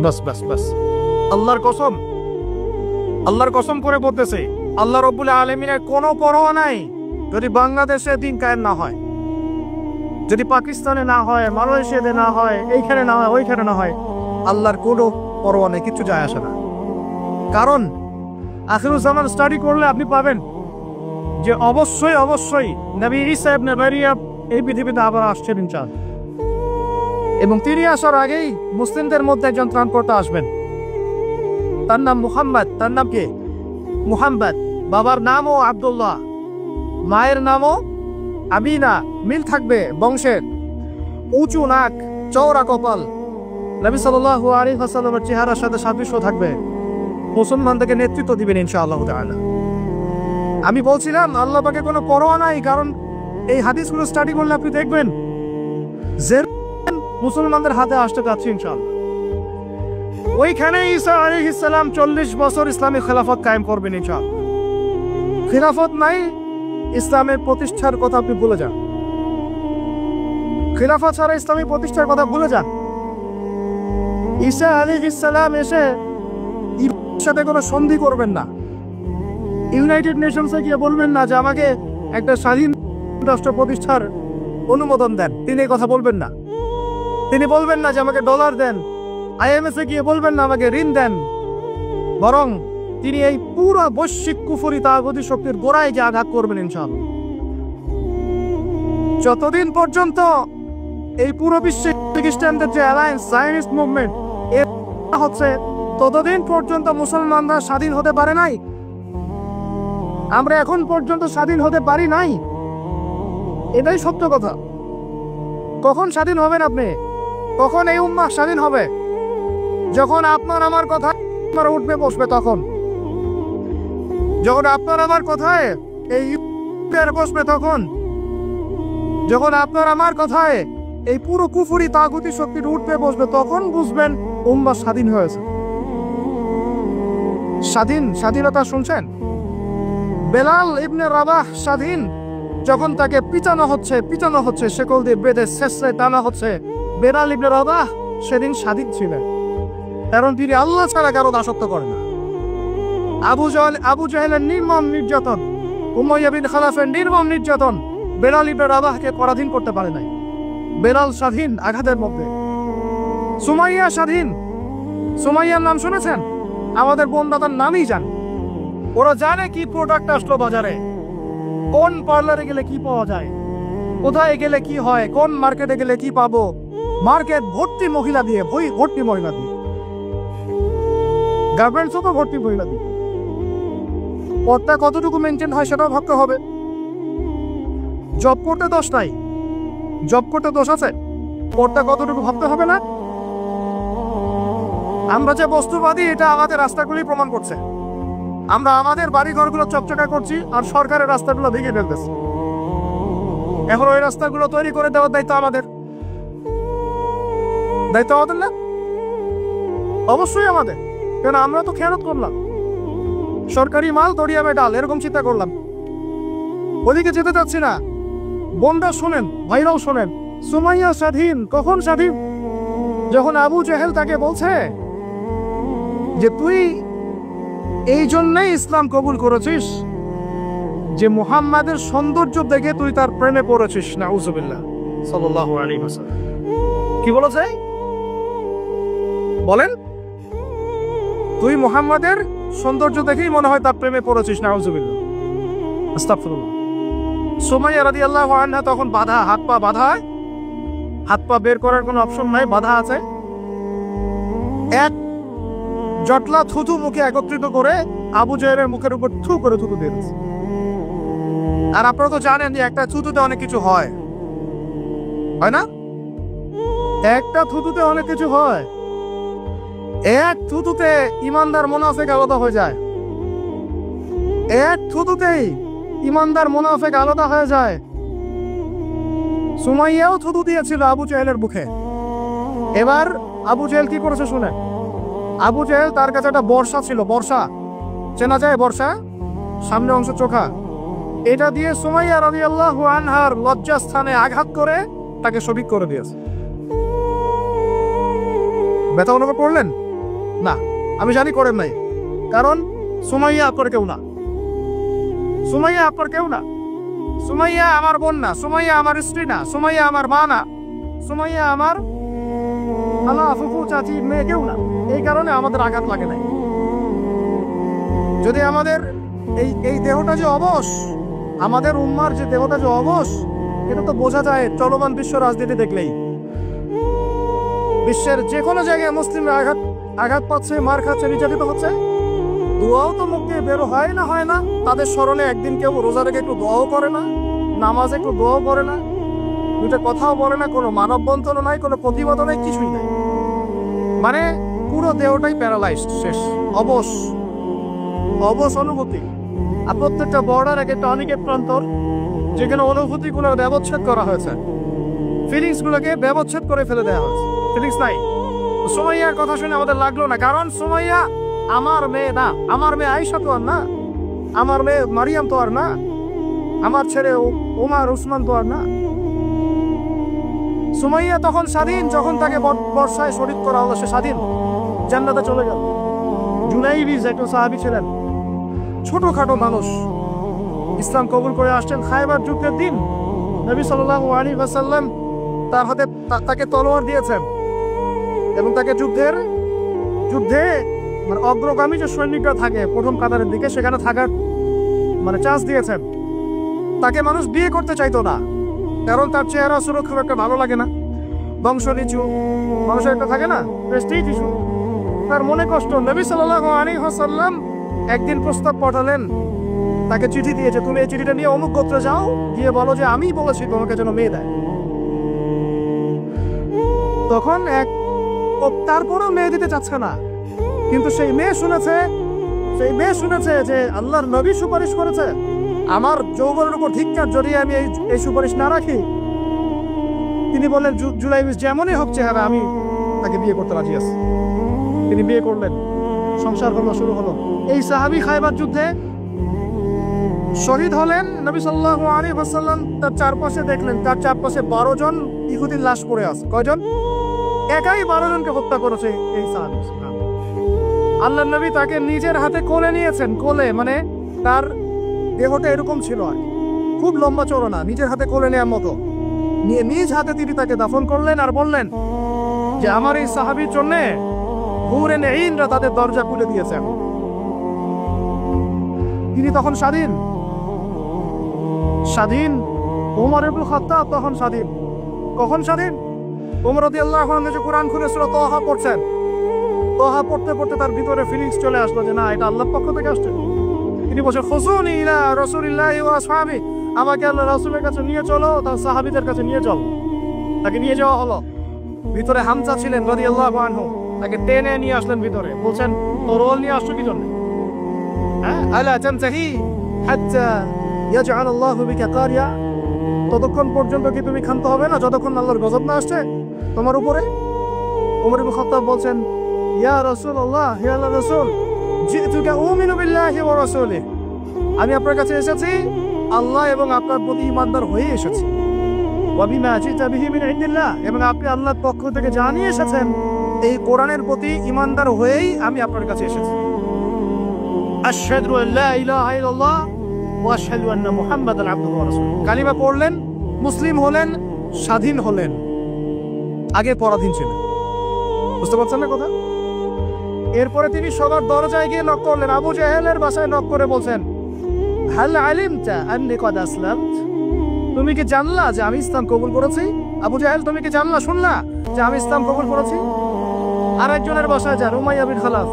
বাস বাস বাস, আল্লাহর কসম, আল্লাহর কসম করে বলতেছে, আল্লাহ রব্বুল আলামিনের কোনো পরোয়া নাই যদি বাংলাদেশে দিন কায়েম না হয়, যদি পাকিস্তানে না হয়, মালয়েশিয়াতে না হয়, এইখানে না হয়, ওইখানে না হয়, আল্লাহর কোনো পরোয়া নেই, কিছু যায় আসে না। কারণ আখিরুজ্জামান স্টাডি করলে আপনি পাবেন যে অবশ্যই অবশ্যই নবী ঈসা ইবনে মারইয়াম এই পৃথিবীতে আবার আসছেন ইনশাআল্লাহ, এবং তিনি আসার আগেই মুসলিমদের মধ্যে একজন ত্রাণকর্তা আসবেন। তার নাম মুহাম্মদ। তার নাম কে? মুহাম্মদ। বাবার নামও আব্দুল্লাহ, মায়ের নামও আমিনা। মিল থাকবে বংশের। উঁচু নাক, চওড়া কপাল, নবী সাল্লাল্লাহু আলাইহি ওয়াসাল্লামের চেহারার সাথে সাদৃশ্য থাকবে। মুসলমানদেরকে নেতৃত্ব দিবেন ইনশাআল্লাহ তাআলা। আমি বলছিলাম আল্লাহ পাকে কোনো পরোয়া নাই, কারণ এই হাদিসগুলো স্টাডি করলে আপনি দেখবেন যে মুসলমানদের হাতে আসতে যাচ্ছে ইনশাআল্লাহ। ওইখানে ঈসা আলাইহিস সালাম 40 বছর ইসলামী খেলাফত কায়েম করবেন ইনশাআল্লাহ। খেলাফত নাই, ইসলামের প্রতিষ্ঠার কথা আপনি ভুলে যান। খেলাফত ছাড়া ইসলামী প্রতিষ্ঠার কথা ভুলে যান। ঈসা আলাইহিস সালাম এসে ইরানের সাথে কোনো সন্ধি করবেন না। ইউনাইটেড নেশনসে গিয়ে বলবেন না যে আমাকে একটা স্বাধীন রাষ্ট্র প্রতিষ্ঠার অনুমোদন দেন, তিনি এই কথা বলবেন না। তিনি বলবেন না যে আমাকে ডলার দেন, আইএমএফ এ গিয়ে বলবেন না আমাকে ঋণ দেন, বরং তিনি এই পুরো বৈশ্বিক কুফরি তাগুতি শক্তির গোড়ায় যে আঘাত করবেন ইনশাআল্লাহ। যতদিন পর্যন্ত এই পুরো বিশ্বে খ্রিস্টানদের যে অ্যালায়েন্স জায়নিস্ট মুভমেন্ট এর হচ্ছে, ততদিন পর্যন্ত মুসলমানরা স্বাধীন হতে পারে নাই। আমরা এখন পর্যন্ত স্বাধীন হতে পারি নাই, এটাই সত্য কথা। কখন স্বাধীন হবেন আপনি? কখন এই উম্মাহ স্বাধীন হবে? যখন আপনার আমার কথা আপনারা উঠবে বসবে, তখন যখন আপনার আমার কথায় এই বসবে, তখন যখন আপনার আমার কথায় এই পুরো কুফরি তাগুতি শক্তির উঠবে বসবে, তখন বুঝবেন উম্মাহ স্বাধীন হয়েছে। স্বাধীনতা শুনছেন? বেলাল ইবনে রাবাহ স্বাধীন যখন তাকে পিটানো হচ্ছে, শেকল দিয়ে বেঁধে শেষে টানা হচ্ছে, বেলাল ইবনে রাবাহ সেদিন স্বাধীন ছিলেন, কারণ তিনি আল্লাহ ছাড়া কারো দাসত্ব করেন না। আবু জাহেলের নির্মম নির্যাতন, উমাইয়া বিন খালাফের নির্মম নির্যাতন বেলাল ইবনে রাবাহকে পরাধীন করতে পারে নাই। বেলাল স্বাধীন আঘাতের মধ্যে। সুমাইয়া স্বাধীন। সুমাইয়ার নাম শুনেছেন? আমাদের বোনদাতার নামই জান। ওরা জানে কি প্রোডাক্ট আসলো বাজারে, কোন পার্লারে গেলে কি পাওয়া যায়, কোথায় গেলে কি হয়, কোন মার্কেটে গেলে কি পাবো। মার্কেট ভর্তি মহিলা দিয়ে, ভর্তি মহিলা দিয়ে, গার্মেন্টসও তো ভর্তি মহিলা দিয়ে। পদটা কতটুকু মেনটেন হয় সেটাও ভাবতে হবে। জব করতে দোষ নাই, জব করতে দোষ আছে, পদটা কতটুকু ভাবতে হবে না? আমরা যে বস্তুবাদী এটা আমাদের রাস্তাগুলি প্রমাণ করছে। আমরা আমাদের বাড়ি ঘরগুলো চকচকা করছি আর সরকারের রাস্তাগুলো ভেঙে ফেলতেছি। এখন ওই রাস্তাগুলো তৈরি করে দেওয়ার দায়িত্ব আমাদের, দায়িত্ব আমাদের না? অবশ্যই আমাদের, কারণ আমরা তো খেয়ানত করলাম, সরকারি মাল দরিয়ামে ডাল, এরকম চিন্তা করলাম। ওদিকে যেতে চাচ্ছি না। বোনরা শোনেন, ভাইরাও শোনেন, সুমাইয়া স্বাধীন। কখন স্বাধীন? যখন আবু জেহেল তাকে বলছে যে তুই এই জন্যই ইসলাম কবুল করেছিস যে মুহাম্মাদের সৌন্দর্য দেখে তুই তার প্রেমে পড়েছিস। নাউজুবিল্লাহ সাল্লাল্লাহু আলাইহি ওয়াসাল্লাম কি বলেছে বলেন? তুই মুহাম্মাদের সৌন্দর্য দেখেই মনে হয় তার প্রেমে পড়েছিস। নাউজুবিল্লাহ, আস্তাগফিরুল্লাহ। সুমাইয়া রাদিয়াল্লাহু আনহা তখন বাধা, হাত পা বাধা, হাত পা বের করার কোনো অপশন নাই, বাধা আছে। এক জটলা থুতু মুখে একত্রিত করে আবু জাহেলের মুখের উপর থু করে থুতু দিয়ে দিচ্ছে। আর আপনারা তো জানেন যে একটা থুতুতে অনেক কিছু হয়, হয় না? একটা থুতুতে অনেক কিছু হয়। এক থুতুতে ইমানদার মুনাফিক আলাদা হয়ে যায়, এক থুতুতেই ইমানদার মুনাফিক আলাদা হয়ে যায়। সুমাইয়াও থুতু দিয়েছিল আবু জাহেলের মুখে। এবার আবু জাহেল কি করেছে শুনে। আবু জাহেল, তার কাছে একটা বর্ষা ছিল, বর্ষা চেনা যায়, বর্ষা সামনে অংশ চোখা, এটা দিয়ে সুমাইয়া রাদিয়াল্লাহু আনহার লজ্জাস্থানে আঘাত করে তাকে শহীদ করে দিয়েছে। ব্যথা অনুভব করলেন না? আমি জানি করেন নাই, কারণ সুমাইয়া আপনার কেউ না, সুমাইয়া আপনার কেউ না, সুমাইয়া আমার বোন না, সুমাইয়া আমার স্ত্রী না, সুমাইয়া আমার মা না, সুমাইয়া আমার খালা ফুফু চাচি মেয়ে কেউ না। এই কারণে আমাদের আঘাত লাগে নাই। যদি আমাদের এই দেহটা যে অবশ, আমাদের উম্মার যে দেহটা যে অবশ, এটা তো বোঝা যায় চলমান বিশ্ব রাজনীতি দেখলেই। বিশ্বের যে কোনো জায়গায় মুসলিমরা আঘাত পাচ্ছে, মার খাচ্ছে, নির্যাতিত হচ্ছে, দোয়াও তো মুখ দিয়ে বেরো হয় না, হয় না? তাদের স্মরণে একদিন কেউ রোজা রেখে একটু দোয়াও করে না, নামাজ একটু দোয়াও করে না, দুটো কথাও বলে না, কোনো মানববন্ধনও নাই, কোনো প্রতিবাদও নাই, কিছুই নাই। মানে পুরো দেহটাই প্যারালাইজড, শেষ, অবশ, অবশ অনুভূতি। আর প্রত্যেকটা বর্ডার এক একটা অনিকেট প্রান্তর, যেখানে অনুভূতিগুলোর ব্যবচ্ছেদ করা হয়েছে, ফিলিংস গুলোকে ব্যবচ্ছেদ করে ফেলে দেওয়া হয়েছে, ফিলিংস নাই। সুমাইয়ার কথা শুনে আমাদের লাগলো না, কারণ সুমাইয়া আমার মেয়ে না, আমার মেয়ে আয়েশা তো আর না, আমার মেয়ে মারিয়াম তো আর না, আমার ছেলে ওমর উসমান তো আর না। সুমাইয়া তখন স্বাধীন, যখন তাকে বর্ষায় শহীদ করা হলো, সে স্বাধীন, জান্নাতে চলে গেল। জুনাইবিজ একজন সাহাবী ছিলেন, ছোটখাটো মানুষ, ইসলাম কবুল করে আসছেন। খায়বার যুদ্ধের দিন নবী সাল্লাল্লাহু আলাইহি ওয়াসাল্লাম তার হাতে তাকে তলোয়ার দিয়েছেন এবং তাকে যুদ্ধে মানে অগ্রগামী যে সৈনিকরা থাকে প্রথম কাতারের দিকে, সেখানে থাকার মানে চান্স দিয়েছেন। তাকে মানুষ বিয়ে করতে চাইতো না, কারণ তার চেহারা সুরক্ষা খুব একটা ভালো লাগে না, বংশ নিচু, মানুষের একটা থাকে না প্রেস্টিজ ইস্যু, তার মনে কষ্ট। নবী সাল্লাল্লাহু আলাইহি ওয়াসাল্লাম একদিন প্রস্তাব পাঠালেন, তাকে চিঠি দিয়েছে, তুমি এই চিঠিটা নিয়ে অমুক গোত্রে যাও, গিয়ে বলো যে আমি বলেছি তোমাকে যেন মেয়ে দেয়। তখন তারপরেও মেয়ে দিতে চাচ্ছে না, কিন্তু সেই মেয়ে শুনেছে যে আল্লাহর নবী সুপারিশ করেছে, আমার যৌবনের উপর ধিক্কার যদি আমি এই সুপারিশ না রাখি। তিনি বললেন জুলাইবিজ যেমনই হোক চেহারা, আমি তাকে বিয়ে করতে রাজি আছি। তিনি বিয়ে করলেন, সংসার হলো, শুরু হলো। এই সাহাবী খায়বার যুদ্ধে শহীদ হলেন। নবী সাল্লাল্লাহু আলাইহি ওয়াসাল্লাম তার চারপাশে দেখলেন, তার চারপাশে 12 জন ইহুদির লাশ পড়ে আছে। কয়জন? একাই 12 জনকে হত্যা করেছে এই সাহাবী। আল্লাহর নবী তাকে নিজের হাতে কোলে নিয়েছেন, কোলে মানে তার দেহটা এরকম ছিল আর খুব লম্বা চওড়া না, নিজের হাতে কোলে নেওয়ার মতো নিয়ে নিজ হাতে তিনি তাকে দাফন করলেন। আর বললেন যে আমার এই সাহাবীর জন্য হুরে নেইনরা তাদের দরজা খুলে দিয়েছেন। তিনি তখন স্বাধীন। ওমর ইবনে খাত্তাব তখন স্বাধীন। কখন স্বাধীন? ওমর রাদিয়াল্লাহু আনহু যে কোরআন খুলে সূরা তাহা পড়ছেন, তাহা পড়তে পড়তে তার ভিতরে ফিলিংস চলে আসলো যে না, এটা আল্লাহর পক্ষ থেকে আসছে। তিনি বলছেন খুসুনি ইলা রাসূলিল্লাহি ওয়া আসহাবি, আমাকে আল্লাহ রাসূলের কাছে নিয়ে চলো, তার সাহাবীদের কাছে নিয়ে চল। তাকে নিয়ে যাওয়া হলো। ভিতরে হামজা ছিলেন রাদিয়াল্লাহু আনহু, তাকে টেনে নিয়ে আসলেন ভিতরে। বলছেন তরোয়াল নিয়ে আসছো কি জন্য? হ্যাঁ, আলা তানতাহি হাত্তা ইয়াজআল আল্লাহু বিকা কারিয়া, ততক্ষণ পর্যন্ত কি তুমি ক্ষান্ত হবে না যতক্ষণ আল্লাহর গজব না আসছে তোমার উপরে? ওমর ইবনে খাত্তাব বলছেন ইয়া রাসূলুল্লাহ, হে আল্লাহর রাসূল, জিতুকা উমিনু বিল্লাহি ওয়া রাসূলিহি, আমি আপনার কাছে এসেছি আল্লাহ এবং আপনার প্রতি ঈমানদার হয়ে এসেছি। ওয়া বিমা জিতা বিহি মিন ইনদিল্লাহ, এবং আপনি আল্লাহর পক্ষ থেকে জানিয়ে এসেছেন এই কোরআনের প্রতি ঈমানদার হয়েই আমি আপনার কাছে এসেছি। আশহাদু আল্লা ইলাহা ইল্লাল্লাহ ওয়া আশহাদু আন্না মুহাম্মাদান আবদুহু ওয়া রাসূলুহু। কালিমা পড়লেন, মুসলিম হলেন, স্বাধীন হলেন। আগে পরাধীন ছিলেন। বুঝতে পারছেন না কথা? এরপরে তিনি সবার দরজায় গিয়ে নক করলেন। আবু জাহেলের বাসায় নক করে বলছেন হাল আলিমতা আন্নী কদ আসলামত, তুমি কি জানলা যে আমি ইসলাম কবুল করেছি? আবু জাহেল, তুমি কি জানলা, শুনলা যে আমি ইসলাম কবুল করেছি? আরেকজনের বাসায় যান, উমাইয়া বিন খালাফ,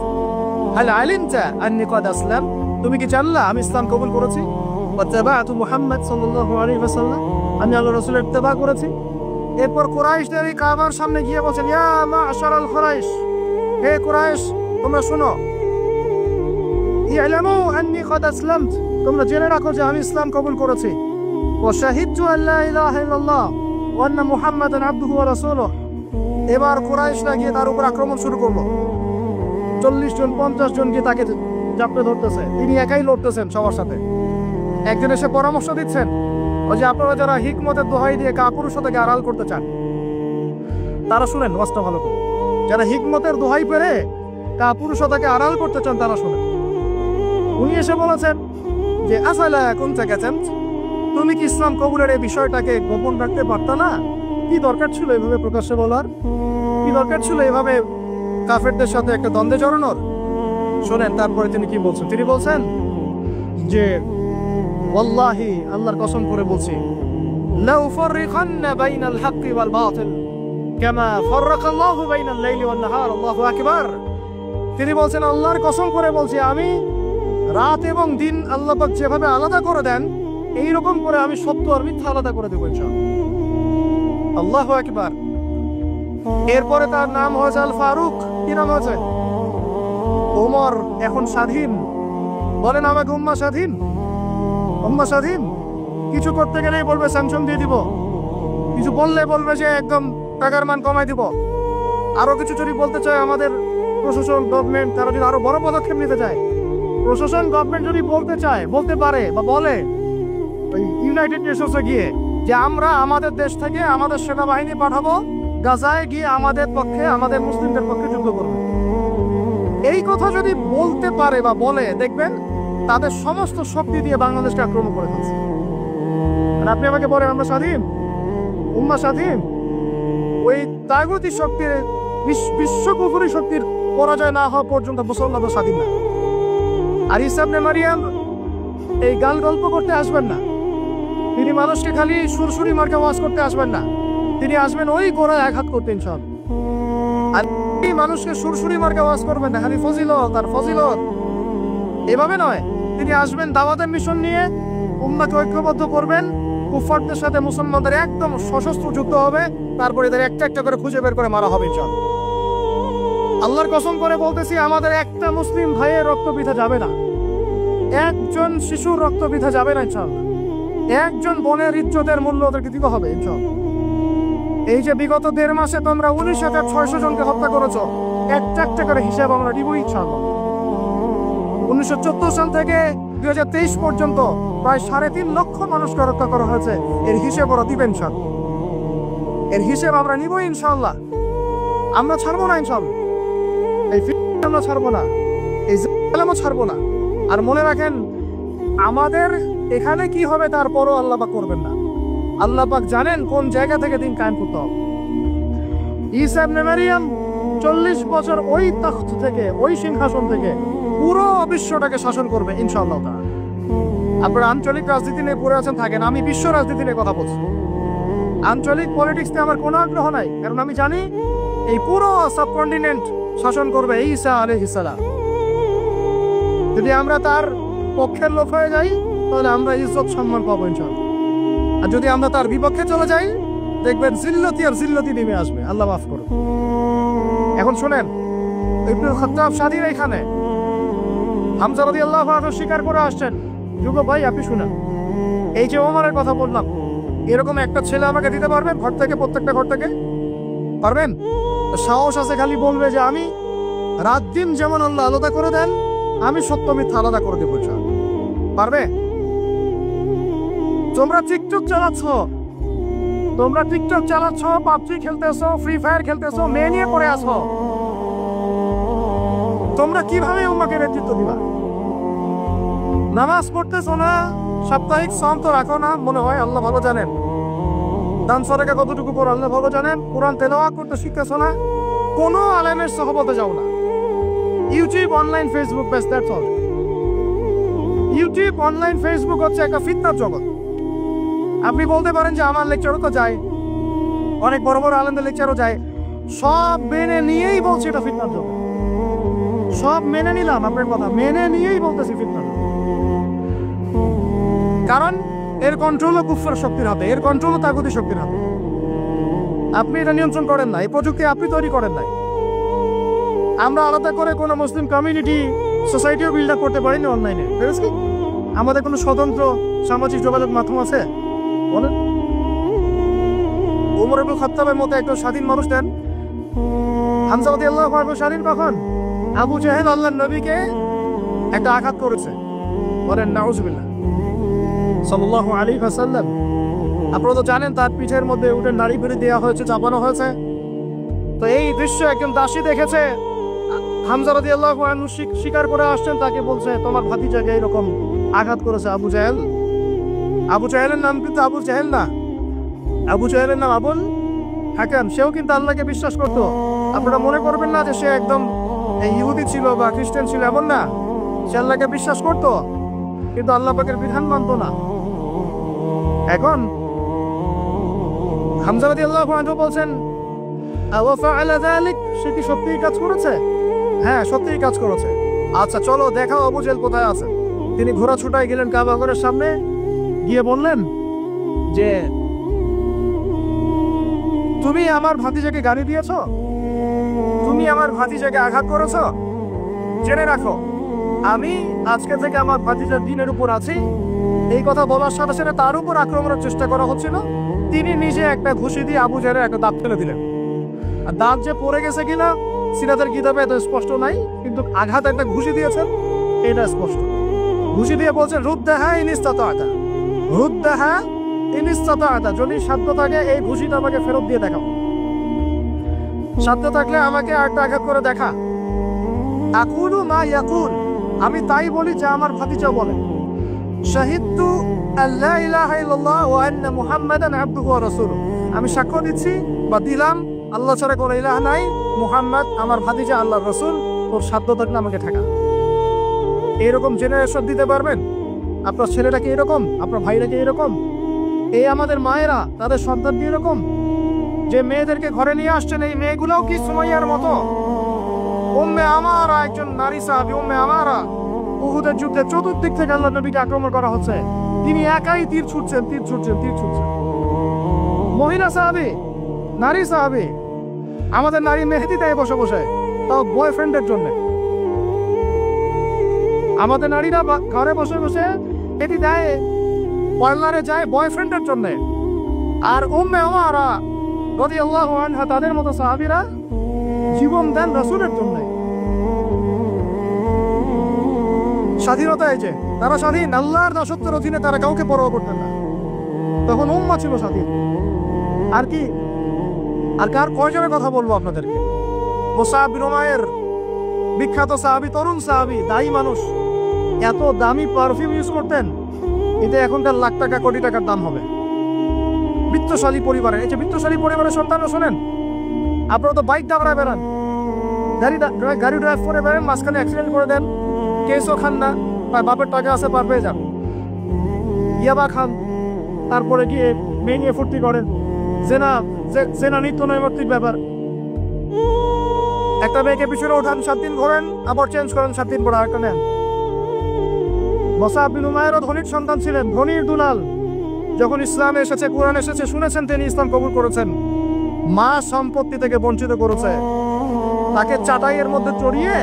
হাল আলিমতা আন্নী কদ আসলাম, তুমি কি জানলা আমি ইসলাম কবুল করেছি? ওয়াত্তাবাতু মুহাম্মদ সাল্লাল্লাহু আলাইহি ওয়াসাল্লাম, আমি আল্লাহর রাসূলের ইত্তেবা করেছি। এরপর কুরাইশদের এই কাবার সামনে গিয়ে বলছেন, ইয়া মা'শারাল কুরাইশ, হে কুরাইশ তোমরা শুনো, ইয়ালামু আন্নী কদ আসলামত, তোমরা জেনে রাখো যে আমি ইসলাম কবুল করেছি। ওয়া শাহিদতু আল্লা ইলাহা ইল্লাল্লাহ ওয়া আন্না মুহাম্মাদান আবদুহু ওয়া রাসূলুহু। এবার কুরাইশরা গিয়ে তার উপর আক্রমণ শুরু করলো। 40 জন 50 জন গিয়ে তাকে চাপড়ে ধরতেছে, তিনি একাই লড়তেছেন সবার সাথে। একজন এসে পরামর্শ দিচ্ছেন, ওই যে আপনারা যারা হিকমতের দোহাই দিয়ে কাপুরুষতাকে আড়াল করতে চান তারা শুনেন ওয়াজটা ভালো করে। যারা হিকমতের দোহাই পেরে কাপুরুষতাকে আড়াল করতে চান তারা শুনেন। উনি এসে বলেছেন যে আসালা কুনতা কাতাম, তুমি কি ইসলাম কবুলের এই বিষয়টাকে গোপন রাখতে পারতা না? কি দরকার ছিল এভাবে প্রকাশ্যে বলার? কি দরকার ছিল এভাবে কাফেরদের সাথে একটা দ্বন্দ্বে জড়ানোর? শোনেন তারপরে তিনি কি বলছেন। তিনি বলছেন যে ওয়াল্লাহি, আল্লাহর কসম করে বলছি, লাউ ফাররিখান্না বাইনাল হাক্কি ওয়াল বাতিল কামা ফাররাকাল্লাহু বাইনাল লাইলি ওয়ান নাহার, আল্লাহু আকবার। তিনি বলছেন আল্লাহর কসম করে বলছি, আমি রাত এবং দিন আল্লাহ পাক যেভাবে আলাদা করে দেন এইরকম করে আমি সত্য আর মিথ্যা আলাদা করে দেবো ইনশাআল্লাহ। আল্লাহু আকবার। এরপরে তার নাম হয়েছে আল ফারুক। কি নাম হয়েছে? ওমর এখন স্বাধীন। বলেন আমাকে, উম্মাহ স্বাধীন? উম্মাহ স্বাধীন? কিছু করতে গেলেই বলবে স্যাংশন দিয়ে দিব, কিছু বললে বলবে যে একদম টাকার মান কমাই দিব। আরো কিছু যদি বলতে চায় আমাদের প্রশাসন গভর্নমেন্ট, তারা যদি আরো বড় পদক্ষেপ নিতে চায়, প্রশাসন গভর্নমেন্ট যদি বলতে চায়, বলতে পারে বা বলে ওই ইউনাইটেড নেশনসে গিয়ে যে আমরা আমাদের দেশ থেকে আমাদের সেনাবাহিনী পাঠাবো গাজায় গিয়ে আমাদের পক্ষে, আমাদের মুসলিমদের পক্ষে যুদ্ধ করবে, এই কথা যদি বলতে পারে বা বলে, দেখবেন তাদের সমস্ত শক্তি দিয়ে বাংলাদেশকে আক্রমণ করে ফেলছে। আর আপনি আমাকে বলেন আমরা স্বাধীন? উম্মাহ স্বাধীন? ওই তাগুতি শক্তির, বিশ্বকুফরি শক্তির পরাজয় না হওয়া পর্যন্ত মুসলমানরা স্বাধীন না। আর ঈসা ইবনে মারিয়াম এই গাল গল্প করতে আসবেন না, তিনি মানুষকে খালি সুরসুরি মার্কা ওয়াজ করতে আসবেন না, তিনি আসবেন ওই গোড়ায় আঘাত করতে ইনশাআল্লাহ। আর এই মানুষকে সুরসুরি মার্কা ওয়াজ করবেন না, খালি ফজিলত আর ফজিলত, এভাবে নয়। তিনি আসবেন দাওয়াতের মিশন নিয়ে, উম্মাহকে ঐক্যবদ্ধ করবেন, কুফফারদের সাথে মুসলমানদের একদম সশস্ত্র যুদ্ধ হবে, তারপরে এদের একটা একটা করে খুঁজে বের করে মারা হবে ইনশাআল্লাহ। আল্লাহর কসম করে বলতেছি, আমাদের একটা মুসলিম ভাইয়ের রক্ত বৃথা যাবে না, একজন শিশুর রক্ত বৃথা যাবে না ইনশাআল্লাহ। একজন বোনের ইজ্জতের মূল্য ওদেরকে দিতে হবে ইনশাআল্লাহ। এই যে বিগত 1.5 মাসে তোমরা 19,600 জনকে হত্যা করেছো, একটা একটা করে হিসাব আমরা দিব ইনশাআল্লাহ। 1914 সাল থেকে 2023 পর্যন্ত প্রায় 3.5 লক্ষ মানুষকে হত্যা করা হয়েছে, এর হিসেব ওরা দিবেন ইনশাআল্লাহ। এর হিসেব আমরা নিব ইনশাআল্লাহ। আমরা ছাড়বো না ইনশাআল্লাহ, এই ফিতনা আমরা ছাড়বো না, এই জালেমও ছাড়বো না। আর মনে রাখেন, আমাদের এখানে কি হবে তারপরও আল্লাহ পাক করবেন না। আল্লাহ পাক জানেন কোন জায়গা থেকে দিন কায়েম করতে হবে। ঈসা ইবনে মারিয়াম 40 বছর ওই তখ্ত থেকে, ওই সিংহাসন থেকে পুরো বিশ্বটাকে শাসন করবে ইনশাআল্লাহ তাআলা। আপনারা আঞ্চলিক রাজনীতি নিয়ে পড়ে আছেন থাকেন, আমি বিশ্ব রাজনীতি নিয়ে কথা বলছি। আঞ্চলিক পলিটিক্স নিয়ে আমার কোনো আগ্রহ নাই, কারণ আমি জানি এই পুরো সাবকন্টিনেন্ট শাসন করবে ঈসা আলাইহিস সালাম। যদি আমরা তার পক্ষের লোক হয়ে যাই তাহলে আমরা ইজ্জত সম্মান পাবো ইনশাআল্লাহ। আর যদি আমরা তার বিপক্ষে চলে যাই, দেখবেন জিল্লতি আর জিল্লতি নেমে আসবে। আল্লাহ মাফ করুন। এখন শুনেন, ইবনুল খাত্তাব স্বাধীন এখানে, হামজা রাদিয়াল্লাহু আনহু স্বীকার করে আসছেন। যুব ভাই আপনি শুনেন, এই যে ওমরের কথা বললাম, এরকম একটা ছেলে আমাকে দিতে পারবেন ঘর থেকে, প্রত্যেকটা ঘর থেকে পারবেন? সাহস আছে খালি বলবে যে আমি রাত দিন যেমন আল্লাহ আলাদা করে দেন, আমি সত্য মিথ্যা আলাদা করে দেবো ইনশাআল্লাহ। পারবে? তোমরা টিকটক চালাচ্ছ, তোমরা টিকটক চালাচ্ছ, পাবজি খেলতেছো, ফ্রি ফায়ার খেলতেছো, মেয়ে নিয়ে পড়ে আছো, তোমরা কিভাবে উম্মাহকে নেতৃত্ব দিবা? নামাজ পড়তেছো না, সাপ্তাহিক সম তো রাখো না, মনে হয় আল্লাহ ভালো জানেন। দান সদকা কতটুকু করো আল্লাহ ভালো জানেন। কোরআন তেলাওয়াত করতে শিখতেছো না, কোনো আলেমের সহবতে যাও না। ইউটিউব, অনলাইন, ফেসবুক, ব্যাস that's all. YouTube, online, Facebook হচ্ছে একটা ফিতনার জগৎ। আপনি বলতে পারেন যে আমার লেকচারও তো যায়, অনেক বড় বড় আলেমদের লেকচারও যায়, সব মেনে নিয়েই বলছি এটা ফিতনার জন্য। সব মেনে নিলাম, আপনার কথা মেনে নিয়েই বলতেছি ফিতনার জন্য। কারণ এর কন্ট্রোলও কুফর শক্তির হাতে, এর কন্ট্রোলও তাগুতি শক্তির হাতে। আপনি এটা নিয়ন্ত্রণ করেন না, এই প্রযুক্তি আপনি তৈরি করেন নাই। আমরা আলাদা করে কোনো মুসলিম কমিউনিটি সোসাইটিও বিল্ড আপ করতে পারিনি অনলাইনে, বুঝেছি? আমাদের কোনো স্বতন্ত্র সামাজিক যোগাযোগ মাধ্যম আছে বলেন? ওমর ইবনে খাত্তাবের মতো একজন স্বাধীন মানুষ দেন। হামজা রাদিয়াল্লাহু আনহু স্বাধীন কখন? আবু জাহেল আল্লাহর নবীকে একটা আঘাত করেছে, বলেন নাউজুবিল্লাহ সাল্লাল্লাহু আলাইহি ওয়াসাল্লাম। আপনারা তো জানেন তার পিঠের মধ্যে উঠে নাড়ি ভেড়ে দেওয়া হয়েছে, চাপানো হয়েছে। তো এই দৃশ্য একজন দাসী দেখেছে, হামজা রাদিয়াল্লাহু আনহু স্বীকার করে আসছেন, তাকে বলছে তোমার ভাতিজাকে এরকম আঘাত করেছে আবু জাহেল। আবু জাহেলের নাম কিন্তু আবু জাহেল না, আবু জাহেলের নাম আবুল হাকাম। সেও কিন্তু আল্লাহকে বিশ্বাস করত। আপনারা মনে করবেন না যে সে একদম ইহুদি ছিল বা খ্রিস্টান ছিল, এমন না। সে আল্লাহকে বিশ্বাস করত, কিন্তু আল্লাহ পাকের বিধান মানত না। এখন হামজা রাদিয়াল্লাহু আনহু বলছেন আওয়া ফাআলা যালিক, সে কি সত্যিই কাজ করেছে? হ্যাঁ, সত্যিই কাজ করেছে। আচ্ছা চলো দেখাও আবু জাহেল কোথায় আছে। তিনি ঘোড়া ছুটায় গেলেন কাবা ঘরের সামনে, গিয়ে বললেন যে তুমি আমার ভাতিজাকে গালি দিয়েছো, তুমি আমার ভাতিজাকে আঘাত করেছো, জেনে রাখো আমি আজকে থেকে আমার ভাতিজার দিনের উপর আছি। এই কথা বলার সাথে সাথে তার উপর আক্রমণের চেষ্টা করা হচ্ছিল। তিনি নিজে একটা ঘুষি দিয়ে আবু জাহেলের একটা দাঁত ফেলে দিলেন। আর দাঁত যে পড়ে গেছে কিনা সিরাতের কিতাবে এত স্পষ্ট নাই, কিন্তু আঘাত একটা ঘুষি দিয়েছেন এটা স্পষ্ট। ঘুষি দিয়ে বলছেন রুদ্দাহা ইনিস্তাতা, রুদ্দাহা ইনিস্তাতা, যদি সাধ্য থাকে এই ঘুষিটা আমাকে ফেরত দিয়ে দেখাও, সাধ্য থাকলে আমাকে আরেকটা আঘাত করে দেখা। আকুলু মা ইয়াকুল, আমি তাই বলি যা আমার ভাতিজা বলে। শাহিদতু আল্লা ইলাহা ইল্লাল্লাহ ওয়া আন্না মুহাম্মাদান আবদুহু ওয়া রাসূলুহু, আমি সাক্ষ্য দিচ্ছি বা দিলাম আল্লাহ ছাড়া কোনো ইলাহ নাই, মুহাম্মদ আমার ভাতিজা আল্লাহর রাসূল। ওর সাধ্য থাকলে আমাকে ঠেকা। এরকম জেনারেশন দিতে পারবেন? আপনার ছেলেটা কি এরকম? আপনার ভাইরা কি এরকম? এই আমাদের মায়েরা তাদের সন্তান কি এরকম? যে মেয়েদেরকে ঘরে নিয়ে আসছেন এই মেয়েগুলোও কি সুমাইয়ার মতো? উম্মে আমারা একজন নারী সাহাবী, উম্মে আমারা উহুদের যুদ্ধে চতুর্দিক থেকে আল্লাহ নবীকে আক্রমণ করা হচ্ছে, তিনি একাই তীর ছুটছেন, তীর ছুটছেন, তীর ছুটছেন। মহিলা সাহাবী, নারী সাহাবী, আমাদের নারী মেহেদি দেয় বসে বসে, তাও বয়ফ্রেন্ডের জন্য। আমাদের নারীরা ঘরে বসে বসে মেহেদি দেয়, পার্লারে যায় বয়ফ্রেন্ডের জন্য। আর উম্মে আমারা রাদিয়াল্লাহু আনহা তাদের মতো সাহাবীরা জীবন দেন রাসূলের জন্য। স্বাধীনতা এই যে তারা স্বাধীন, আল্লাহর দাসত্বের অধীনে তারা কাউকে পরোয়া করতেন না। তখন উম্মাহ ছিল স্বাধীন। আর কি, আর কার কয়জনের কথা বলবো আপনাদেরকে? মুসাব বিন উমাইর, বিখ্যাত সাহাবী, তরুণ সাহাবী, দায়ী মানুষ, এত দামি পারফিউম ইউজ করতেন, এতে এখনকার লাখ টাকা কোটি টাকার দাম হবে। বিত্তশালী পরিবারের, এই যে বিত্তশালী পরিবারের সন্তানরা শোনেন, আপনারা তো বাইক দাঁড়ায় বেড়ান, গাড়ি ড্রাইভ করে বেড়ান, মাঝখানে অ্যাক্সিডেন্ট করে দেন, কেসও খান না, বাপের টাকা আছে পার পেয়ে যান, ইয়াবা খান, তারপরে গিয়ে মেয়ে নিয়ে ফুর্তি করেন। জেনা নিত্য নৈমিত্তিক ব্যাপার। একটা মেয়েকে পিছনে ওঠান, 7 দিন ঘোরেন, আবার চেঞ্জ করেন, 7 দিন পরে আরেকটা নেন। মুসাব বিন উমাইরও ধনীর সন্তান ছিলেন, ধনীর দুলাল। যখন ইসলাম এসেছে, কোরআন এসেছে, শুনেছেন তিনি ইসলাম কবুল করেছেন। মা সম্পত্তি থেকে বঞ্চিত করেছে, তাকে চাটাইয়ের মধ্যে চড়িয়ে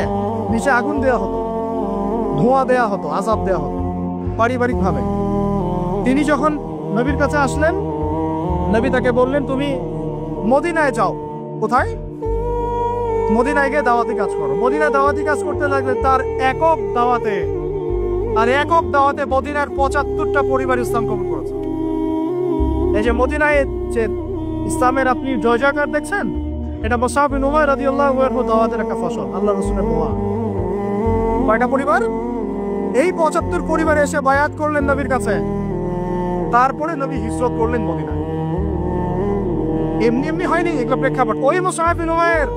নিচে আগুন দেওয়া হতো, ধোঁয়া দেওয়া হতো, আযাব দেওয়া হতো পারিবারিক ভাবে। তিনি যখন নবীর কাছে আসলেন, নবী তাকে বললেন তুমি মদিনায় যাও। কোথায়? মদিনায় গিয়ে দাওয়াতি কাজ করো। মদিনায় দাওয়াতি কাজ করতে লাগলেন। তার একক দাওয়াতে মদিনার 75টা পরিবার ইসলাম কবুল করেছে। এই যে মদিনায় যে ইসলামের আপনি জয়জয়কার দেখছেন, এটা মুসাব বিন উমাইর রাদিয়াল্লাহু আনহু দাওয়াতের একটা ফসল, আল্লাহ রাসূলের দোয়া। কয়টা পরিবার? এই 75 পরিবারে এসে বায়াত করলেন নবীর কাছে। তারপরে নবী হিজরত করলেন মদিনায়। এমনি এমনি হয়নি, এগুলো প্রেক্ষাপট। ওই মুসাব বিন উমাইর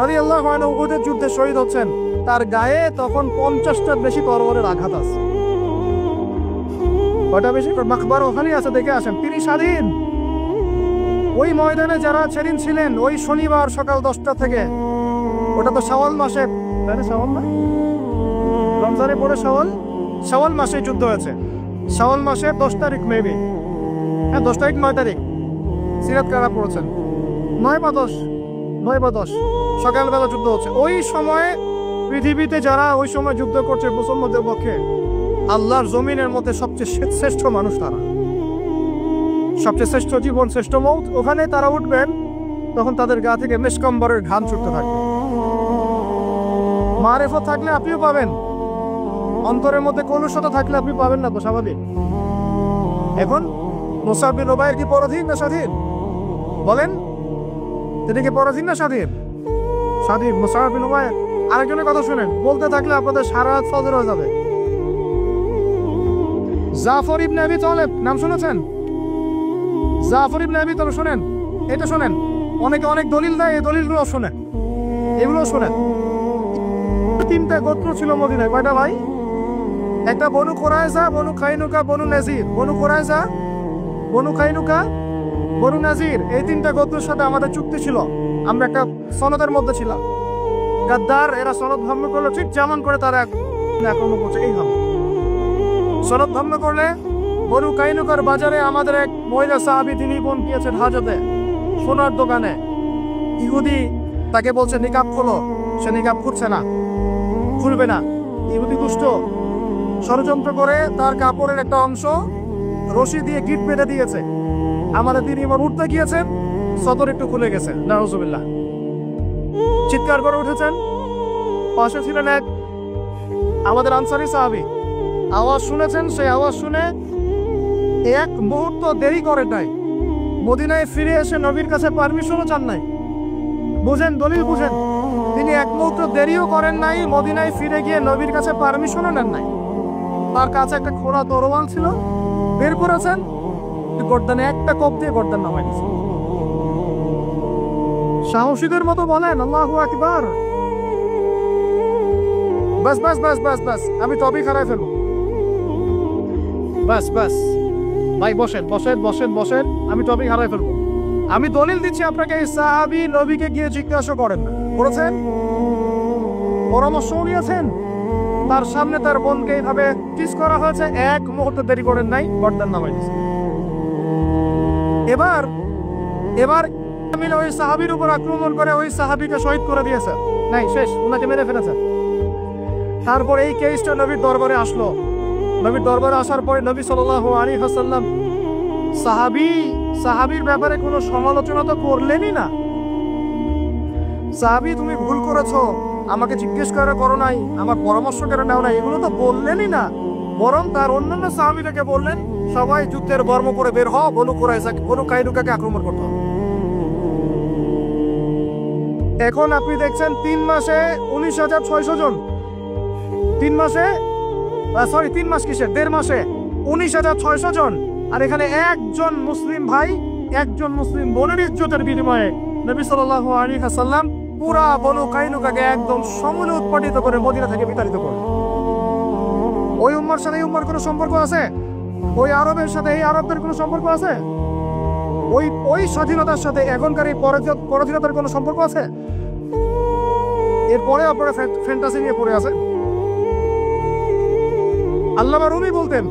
রাদিয়াল্লাহু আনহু উহুদের যুদ্ধে শহীদ হচ্ছেন, তার গায়ে তখন 50টার বেশি তরবারের আঘাত আছে। কয়টা বেশি? মাকবার ওখানেই আছে, দেখে আসেন। তিনি স্বাধীন। ওই ময়দানে যারা সেদিন ছিলেন, ওই শনিবার সকাল 10টা থেকে, ওটা তো শাওয়াল মাসে, তাই না? শাওয়াল না, রমজানে পরে শাওয়াল মাসে যুদ্ধ হয়েছে। শাওয়াল মাসের 10 তারিখ মেবি, হ্যাঁ 10 তারিখ 9 তারিখ সিরাত কারা পড়েছেন, 9 বা 10 সকালবেলা যুদ্ধ হচ্ছে। ওই সময় পৃথিবীতে যারা ওই সময় যুদ্ধ করছে মুসলমানদের পক্ষে, আল্লাহর জমিনের মধ্যে সবচেয়ে শ্রেষ্ঠ মানুষ তারা, সবচেয়ে শ্রেষ্ঠ জীবন, শ্রেষ্ঠ মৌত। ওখানে তারা উঠবেন, তখন তাদের গা থেকে মেশকম্বরের ঘাম ছুটতে থাকবে। মারেফত থাকলে আপনিও পাবেন, অন্তরের মধ্যে কলুষতা থাকলে আপনি পাবেন না, তো স্বাভাবিক। এখন মুসাব বিন উমাইর কি পরাধীন না স্বাধীন? বলেন, তিনি কি পরাধীন না স্বাধীন? স্বাধীন মুসাব বিন উমাইর। আরেকজনের কথা শুনেন, বলতে থাকলে আপনাদের সারা রাত ফজর হয়ে যাবে। জাফর ইবনে আবি তালেব নাম শুনেছেন? জাফর ইবনে আবি তালেব শুনেন, এটা শুনেন। অনেকে অনেক দলিল দেয়, এই দলিলগুলো শুনেন, এগুলো শুনেন। 3টা গোত্র ছিল মদিনায়। কয়টা ভাই? একটা বনু কুরাইজা, বনু কাইনুকা, বনু নাজির। বনু কুরাইজা, বনু কাইনুকা, বনু নাজির, এই 3টা গোত্রের সাথে আমাদের চুক্তি ছিল। আমরা একটা সনদের মধ্যে ছিলাম। গাদ্দার এরা সনদ ভঙ্গ করলো, ঠিক যেমন করে তারা আক্রমণ করছে এইভাবে। সনদ ভঙ্গ করলে বনু কাইনুকার বাজারে আমাদের এক মহিলা সাহাবী, তিনি বোন গিয়েছেন হাজতে, সোনার দোকানে। ইহুদি তাকে বলছে নিকাব খোলো, সে নিকাব খুলছে না, খুলবে না। ইহুদি দুষ্ট, ষড়যন্ত্র করে তার কাপড়ের একটা অংশ রশি দিয়ে গিট বেঁধে দিয়েছে। আমাদের তিনি এবার উঠতে গিয়েছেন, সদর একটু খুলে গেছে, নাউজুবিল্লাহ। চিৎকার করে উঠেছেন। পাশে ছিলেন এক আমাদের আনসারী সাহাবী, আওয়াজ শুনেছেন। সেই আওয়াজ শুনে এক মুহূর্ত দেরি করে নাই, মদিনায় ফিরে এসে নবীর কাছে পারমিশনও চান নাই। বুঝেন, দলিল বুঝেন। তিনি এক মুহূর্ত দেরিও করেন নাই, মদিনায় ফিরে গিয়ে নবীর কাছে পারমিশনও নেন নাই। তার কাছে একটা খোলা তরোয়াল ছিল, বের করেছেন, গর্দানে একটা কোপ দিয়ে গর্দান নামাই দিয়েছে। সাহসীদের মতো বলেন আল্লাহু আকবার। বাস বাস বাস বাস বাস, আমি টপিক হারাই ফেলবো। বাস বাস ভাই, বসেন বসেন বসেন বসেন, আমি টপিক হারাই ফেলবো। আমি দলিল দিচ্ছি আপনাকে, এই সাহাবী নবীকে গিয়ে জিজ্ঞাসা করেন না, করেছেন? পরামর্শ নিয়েছেন? তার সামনে তার বোনকে এইভাবে কিস করা হয়েছে, এক মুহূর্ত দেরি করেন নাই, গর্দান নামাই দিয়েছে। এবার এবার মিলে ওই সাহাবীর উপর আক্রমণ করে ওই সাহাবীকে শহীদ করে দিয়েছে, নাই শেষ, ওনাকে মেরে ফেলেছে। তারপর এই কেসটা নবীর দরবারে আসলো। নবীর দরবারে আসার পরে নবী সাল্লাল্লাহু আলাইহি ওয়াসাল্লাম সাহাবীর ব্যাপারে কোনো সমালোচনা তো করলেনই না। সাহাবী, তুমি ভুল করেছো, আমাকে জিজ্ঞেস করে করো নাই, আমার পরামর্শ কেন নাও নাই, এগুলো তো বললেনই না। বরং তার অন্যান্য সাহাবীদেরকে বললেন, সবাই যুদ্ধের বর্ম করে বের হও, বনু কুরাইজাকে, বনু কাইনুকাকে আক্রমণ করতে হবে। এখন আপনি দেখছেন 3 মাসে 19,600 জন, 3 মাসে, সরি 3 মাস কিসের, 1.5 মাসে 19,600 জন। আর এখানে একজন মুসলিম ভাই, একজন মুসলিম বোনের ইজ্জতের বিনিময়ে নবী সাল্লাল্লাহু আলাইহি ওয়াসাল্লাম পুরা বনু কাইনুকাকে একদম সমূলে উৎপাদিত করে মদিনা থেকে বিতাড়িত করে। ওই উম্মার সাথে এই উম্মার কোনো সম্পর্ক আছে? ওই আরবের সাথে এই আরবদের কোনো সম্পর্ক আছে? ওই স্বাধীনতার সাথে এখনকার এই পরাধীনতার কোনো সম্পর্ক আছে? এরপরে আপনারা ফ্যান্টাসি নিয়ে পড়ে আছে। আল্লামা রুমি বলতেন,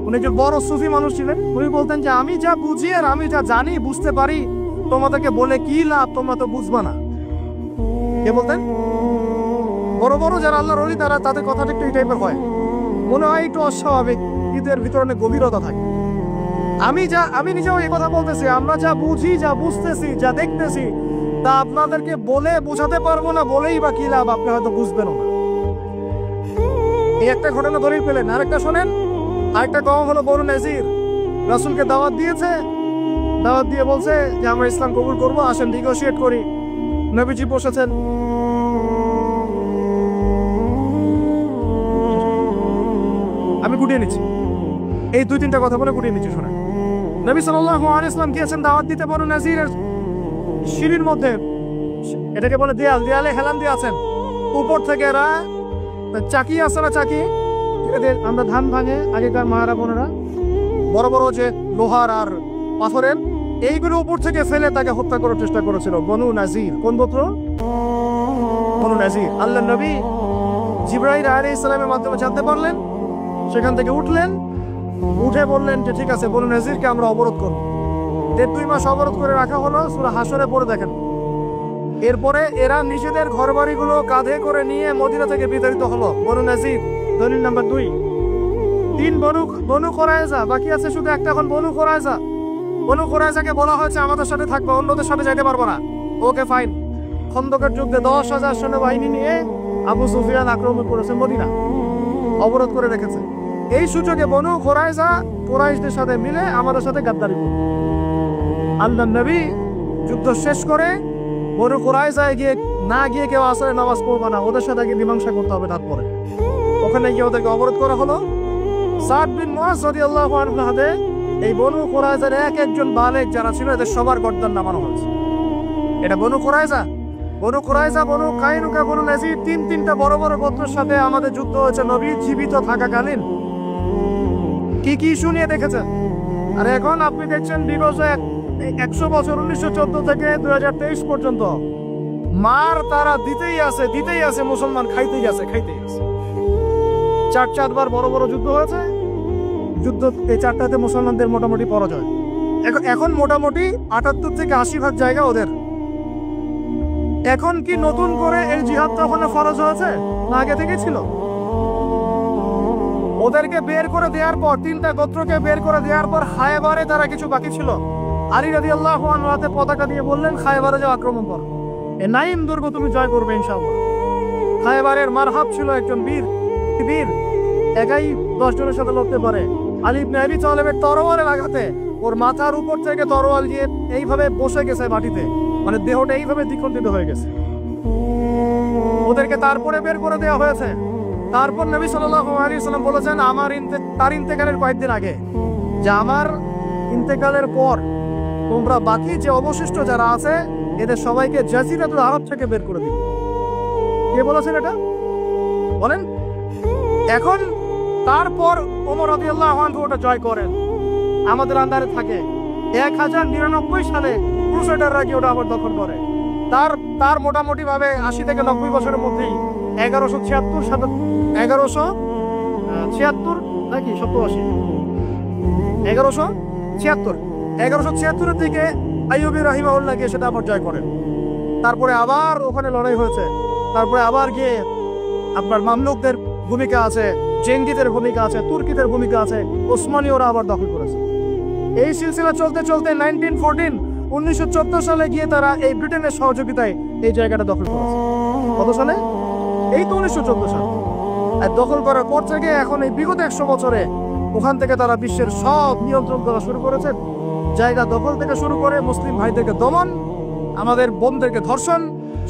উনি একজন বড় সুফি মানুষ ছিলেন, উনি বলতেন যে আমি যা বুঝি আর আমি যা জানি বুঝতে পারি, তোমাদেরকে বলে কি লাভ, তোমরা তো বুঝবা না। কে বলতেন? বড় বড় যারা আল্লাহর ওলি, তারা তাদের কথাটা একটু এই টাইপের হয়, মনে হয় একটু অস্বাভাবিক, কিন্তু এর ভিতরে অনেক গভীরতা থাকে। আমি নিজেও এই কথা বলতেছি, আমরা যা বুঝি, যা বুঝতেছি, যা দেখতেছি, তা আপনাদেরকে বলে বোঝাতে পারবো না, বলেই বা কি লাভ, আপনি হয়তো বুঝবেনও না। এই একটা ঘটনা দলিল পেলেন। আরেকটা শোনেন, আরেকটা কওম হলো বনু নাজির। রাসূলকে দাওয়াত দিয়েছে, দাওয়াত দিয়ে বলছে যে আমরা ইসলাম কবুল করবো, আসেন নেগোশিয়েট করি। নবীজি বসেছেন, আমি গুটিয়ে নিচ্ছি, এই 2-3টা কথা বলে গুটিয়ে নিচ্ছি, শোনেন। নবী সাল্লাল্লাহু আলাইহি ওয়াসাল্লাম গিয়েছেন দাওয়াত দিতে বনু নাজিরের সিঁড়ির মধ্যে, এটাকে বলে দেয়াল, দেয়ালে হেলান দিয়ে আছেন। উপর থেকে এরা চাকি আছে না, চাকি, আমরা ধান ভাঙে আগেকার মাহারা বোনেরা, বড় বড় যে লোহার আর পাথরের, এইগুলো উপর থেকে ফেলে তাকে হত্যা করার চেষ্টা করেছিল বনু নাজির। কোন গোত্র? বনু নাজির। আল্লাহ নবী জিবরাইল আলাইহিস সালামের মাধ্যমে জানতে পারলেন, সেখান থেকে উঠলেন, উঠে বললেন যে ঠিক আছে, বনু নাজিরকে আমরা অবরোধ করব। 2 মাস অবরোধ করে রাখা হলো, সূরা হাসরে পড়ে দেখেন। এরপরে এরা নিজেদের ঘরবাড়িগুলো কাঁধে করে নিয়ে মদিনা থেকে বিতাড়িত হলো। বনু নাজির দলিল নাম্বার 2। 3 বনু কুরাইজা, বাকি আছে শুধু একটা, এখন বনু কুরাইজা। বনু কুরাইজাকে বলা হয়েছে আমাদের সাথে থাকবে, অন্যদের সাথে যাইতে পারবো না। Okay fine. খন্দকের যুদ্ধে 10,000 সেনাবাহিনী নিয়ে আবু সুফিয়ান আক্রমণ করেছে মদিনা, অবরোধ করে রেখেছে। এই সুযোগে বনু কুরাইজা কুরাইশদের সাথে মিলে আমাদের সাথে গাদ্দারি করবে। আল্লাহ নবী যুদ্ধ শেষ করে বনু কুরাইজায় গিয়ে না গিয়ে কেউ আসরে নামাজ পড়বে না, ওদের সাথে গিয়ে মীমাংসা করতে হবে। তারপরে ওখানে গিয়ে ওদেরকে অবরোধ করা হলো। সাদ বিন মুআজ রাদিয়াল্লাহু আনহু হাতে এই বনু কুরাইজার একজন বালেক যারা ছিল এদের সবার গর্দান নামানো হয়েছে। এটা বনু কুরাইজা, বনু কাইনুকা, বনু নাজির, 3টা বড় বড় গোত্রের সাথে আমাদের যুদ্ধ হয়েছে নবী জীবিত থাকাকালীন। কি কি শুনিয়ে দেখেছেন। আর এখন আপনি দেখছেন বিগত 100 বছর, 1914 থেকে 2023 পর্যন্ত মার তারা দিতেই আছে, মুসলমান খাইতেই আছে। 4বার বড় বড় যুদ্ধ হয়েছে। যুদ্ধ এই 4টাতে মুসলমানদের মোটামুটি পরাজয়। এখন মোটামুটি 78 থেকে 80% জায়গা ওদের। এখন কি নতুন করে এই জিহাদটা ওখানে ফরজ হয়েছে না আগে থেকে ছিল? ওদেরকে বের করে দেওয়ার পর, 3টা গোত্রকে বের করে দেওয়ার পর খায়বারে তারা কিছু বাকি ছিল। আলী রাদিয়াল্লাহু আনহু হাতে পতাকা দিয়ে বললেন খায়বারে যাও, আক্রমণ করো, এই নাইম দুর্গ তুমি জয় করবে ইনশাআল্লাহ। খায়বারের মারহাব ছিল একজন বীর, একাই 10 জনের সাথে লড়তে পারে। আলী ইবনে আবি তালেবের তরোয়ারের আঘাতে ওর মাথার উপর থেকে তরোয়াল গিয়ে এইভাবে বসে গেছে মাটিতে, মানে দেহটা এইভাবে দ্বিখণ্ডিত হয়ে গেছে। ওদেরকে তারপরে বের করে দেওয়া হয়েছে। তারপর নবী সাল্লাল্লাহু আলাইহি ওয়াসাল্লাম বলেছেন তার ইন্তেকালের কয়েকদিন আগে, যে আমার ইন্তেকালের পর তোমরা বাকি যে অবশিষ্ট যারা আছে এদের সবাইকে জাজিরাতুল আরব থেকে বের করে দিবে। কে বলেছেন এটা বলেন? এখন তারপর ওমর রাদিয়াল্লাহু আনহু ওটা জয় করেন, আমাদের আন্ডারে থাকে। 1099 সালে ক্রুসেডাররা গিয়ে ওটা আবার দখল করে। তার মোটামুটি ভাবে 80 থেকে 90 বছরের মধ্যেই 1176 নাকি 87, 1176 দিকে আইয়ুবী রাহিমাহুল্লাহ গিয়ে সেটা আবার জয় করেন। তারপরে আবার ওখানে লড়াই হয়েছে। তারপরে আবার গিয়ে আপনার মামলুকদের ভূমিকা আছে, জেঙ্গিদের ভূমিকা আছে, তুর্কিদের ভূমিকা আছে, ওসমানীয়রা আবার দখল করেছে। এই সিলসিলা চলতে চলতে 1914 সালে গিয়ে তারা এই ব্রিটেনের সহযোগিতায় এই জায়গাটা দখল করেছে। কত সালে? এই তো 1914 সালে। আর দখল করার পর থেকে এখন এই বিগত 100 বছরে ওখান থেকে তারা বিশ্বের সব নিয়ন্ত্রণ করা শুরু করেছে। জায়গা দখল থেকে শুরু করে মুসলিম ভাইদেরকে দমন, আমাদের বোনদেরকে ধর্ষণ,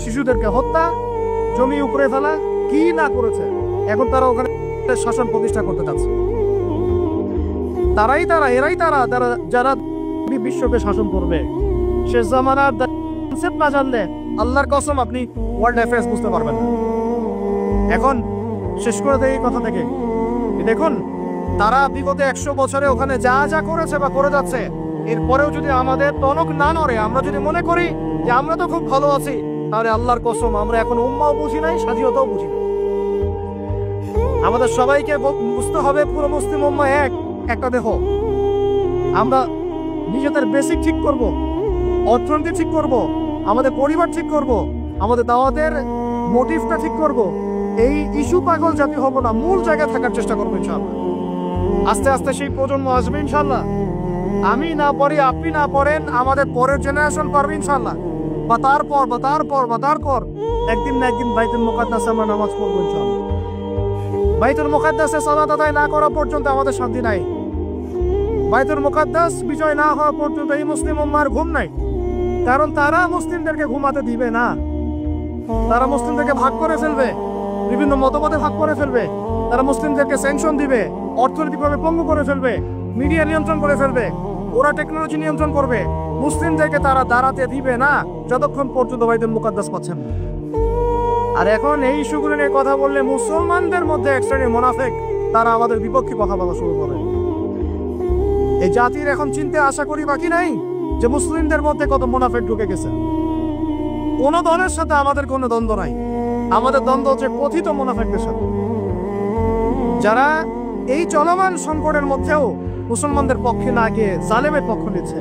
শিশুদেরকে হত্যা, জমি উপরে ফেলা, কি না করেছে। এখন তারা ওখানে শাসন প্রতিষ্ঠা করতে চাচ্ছে। এরাই তারা যারা বিশ্বকে শাসন করবে। শেষ জামানার কনসেপ্ট না জানলে আল্লাহর কসম আপনি ওয়ার্ল্ড অ্যাফেয়ার্স বুঝতে পারবেন না। এখন শেষ করে দেয় এই কথা থেকে, দেখুন তারা বিগত 100 বছরে ওখানে যা যা করেছে বা করে যাচ্ছে, এরপরেও যদি আমাদের টনক না নড়ে, আমরা যদি মনে করি যে আমরা তো খুব ভালো আছি, তাহলে আল্লাহর কসম আমরা এখন উম্মাও বুঝি নাই, স্বাধীনতাও বুঝি নাই। আমাদের সবাইকে বুঝতে হবে পুরো মুসলিম উম্মা একটা দেহ। আমরা নিজেদের বেসিক ঠিক করব, অর্থনীতি ঠিক করব, আমাদের পরিবার ঠিক করব, আমাদের দাওয়াতের মোটিভটা ঠিক করব। এই ইস্যু পাগল জাতি হব না, মূল জায়গায় থাকার চেষ্টা করবো ইনশাআল্লাহ। আস্তে আস্তে সেই প্রজন্ম আসবে ইনশাআল্লাহ। আমি না পড়ি, আপনি না পড়েন, আমাদের পরের জেনারেশন পারবে ইনশাআল্লাহ। বা তারপর একদিন না একদিন বাইতুল মুকাদ্দাসে আমরা নামাজ পড়বো ইনশাআল্লাহ। বাইতুল মুকাদ্দাসে সালাত আদায় না করা পর্যন্ত আমাদের শান্তি নাই। বাইতুল মুকাদ্দাস বিজয় না হওয়া পর্যন্ত এই মুসলিম উম্মার ঘুম নাই। কারণ তারা মুসলিমদেরকে ঘুমাতে দিবে না। তারা মুসলিমদেরকে ভাগ করে ফেলবে, বিভিন্ন মতবাদে ভাগ করে ফেলবে। তারা মুসলিমদেরকে স্যাংশন দিবে, অর্থনৈতিকভাবে পঙ্গু করে ফেলবে, মিডিয়া নিয়ন্ত্রণ করে ফেলবে, ওরা টেকনোলজি নিয়ন্ত্রণ করবে। মুসলিমদেরকে তারা দাঁড়াতে দিবে না যতক্ষণ পর্যন্ত বাইতুল মুকাদ্দাস পাচ্ছেন। আর এখন এই ইস্যুগুলো নিয়ে কথা বললে মুসলমানদের মধ্যে এক শ্রেণীর মুনাফিক তারা আমাদের বিপক্ষে কথা বলা শুরু করে। এই জাতির এখন চিনতে আশা করি বাকি নাই যে মুসলিমদের মধ্যে কত মুনাফিক ঢুকে গেছে। কোন দলের সাথে আমাদের কোনো দ্বন্দ্ব নাই, আমাদের দ্বন্দ্ব হচ্ছে কথিত মুনাফিকদের সাথে, যারা এই চলমান সংকটের মধ্যেও মুসলমানদের পক্ষে না গিয়ে জালেমের পক্ষ নিচ্ছে।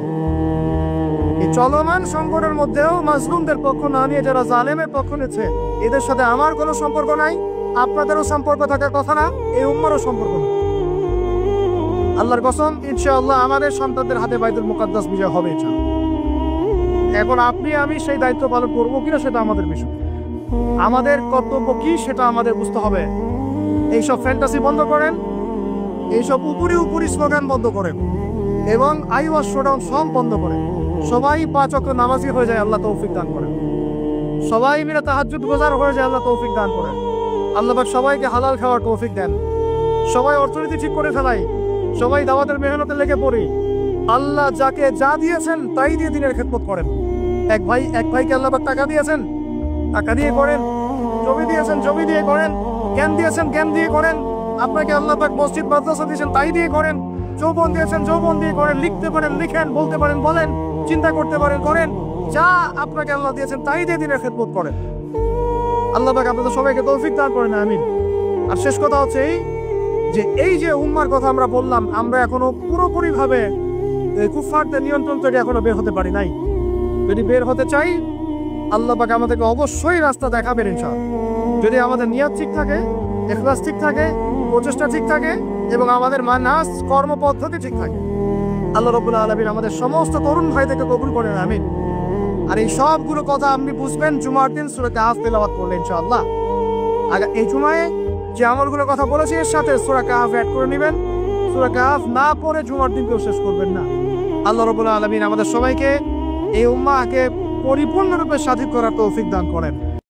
এই চলমান সংকটের মধ্যেও মাজলুমদের পক্ষ না নিয়ে যারা জালেমের পক্ষ নিচ্ছে, এদের সাথে আমার কোনো সম্পর্ক নাই, আপনাদেরও সম্পর্ক থাকার কথা না, এই উম্মারও সম্পর্ক না। আল্লাহর কসম, ইনশাআল্লাহ আমাদের সন্তানদের হাতে বাইতুল মুকাদ্দাস বিজয় হবে ইনশাআল্লাহ। এখন আপনি আমি সেই দায়িত্ব পালন করবো কিনা সেটা আমাদের বিষয়, আমাদের কর্তব্য কি সেটা আমাদের বুঝতে হবে। এইসব ফ্যান্টাসি বন্ধ করেন, এইসব উপরি স্লোগান বন্ধ করেন, এবং আই ওয়াজ শোডাউন সব বন্ধ করেন। সবাই 5 ওয়াক্ত নামাজি হয়ে যায়, আল্লাহ তৌফিক দান করেন। সবাই মিলে তাহাজ্জুদ গুজার হয়ে যায়, আল্লাহ তৌফিক দান করেন। আল্লাহ পাক সবাইকে হালাল খাওয়ার তৌফিক দেন। সবাই অর্থনীতি ঠিক করে ফেলাই, সবাই দাওয়াতের মেহনতে লেগে পড়ি। আল্লাহ যাকে যা দিয়েছেন তাই দিয়ে দিনের খেদমত করেন। এক ভাইকে আল্লাহ পাক টাকা দিয়েছেন, টাকা দিয়ে করেন। জমি দিয়েছেন, জমি দিয়ে করেন। জ্ঞান দিয়েছেন, জ্ঞান দিয়ে করেন। আপনাকে আল্লাহ পাক মসজিদ মাদ্রাসা দিয়েছেন, তাই দিয়ে করেন। যৌবন দিয়েছেন, যৌবন দিয়ে করেন। লিখতে পারেন লিখেন, বলতে পারেন বলেন, চিন্তা করতে পারেন করেন। যা আপনাকে আল্লাহ দিয়েছেন তাই দিয়ে দিনের খেদমত করেন। আল্লাহ পাক আপনাদের সবাইকে তৌফিক দান করেন, আমিন। আর শেষ কথা হচ্ছে এই যে উম্মার কথা আমরা বললাম, আমরা এখনো পুরোপুরি ভাবে কুফফারদের নিয়ন্ত্রণ থেকে এখনো বের হতে পারি নাই। যদি বের হতে চাই, আল্লাহ পাক আমাদেরকে অবশ্যই রাস্তা দেখাবেন ইনশাআল্লাহ। যদি আমাদের নিয়ত ঠিক থাকে, ইখলাস ঠিক থাকে, প্রচেষ্টা ঠিক থাকে, এবং আমাদের মানহাজ কর্মপদ্ধতি ঠিক থাকে, আল্লাহ রাব্বুল আলামিন আমাদের সমস্ত তরুণ ভাইদেরকে কবুল করেন, আমিন। আর এই সবগুলো কথা আপনি বুঝবেন জুমার দিন সূরা কাহফ তেলাওয়াত করলে ইনশাআল্লাহ। আগে এই জুমায় যে আমলগুলো কথা বলেছি এর সাথে সূরা কাহফ অ্যাড করে নেবেন। সূরা কাহফ না পড়ে জুমার দিন কেউ শেষ করবেন না। আল্লাহ রাব্বুল আলামিন আমাদের সবাইকে এই উম্মাহকে পরিপূর্ণরূপে স্বাধীন করার তৌফিক দান করেন।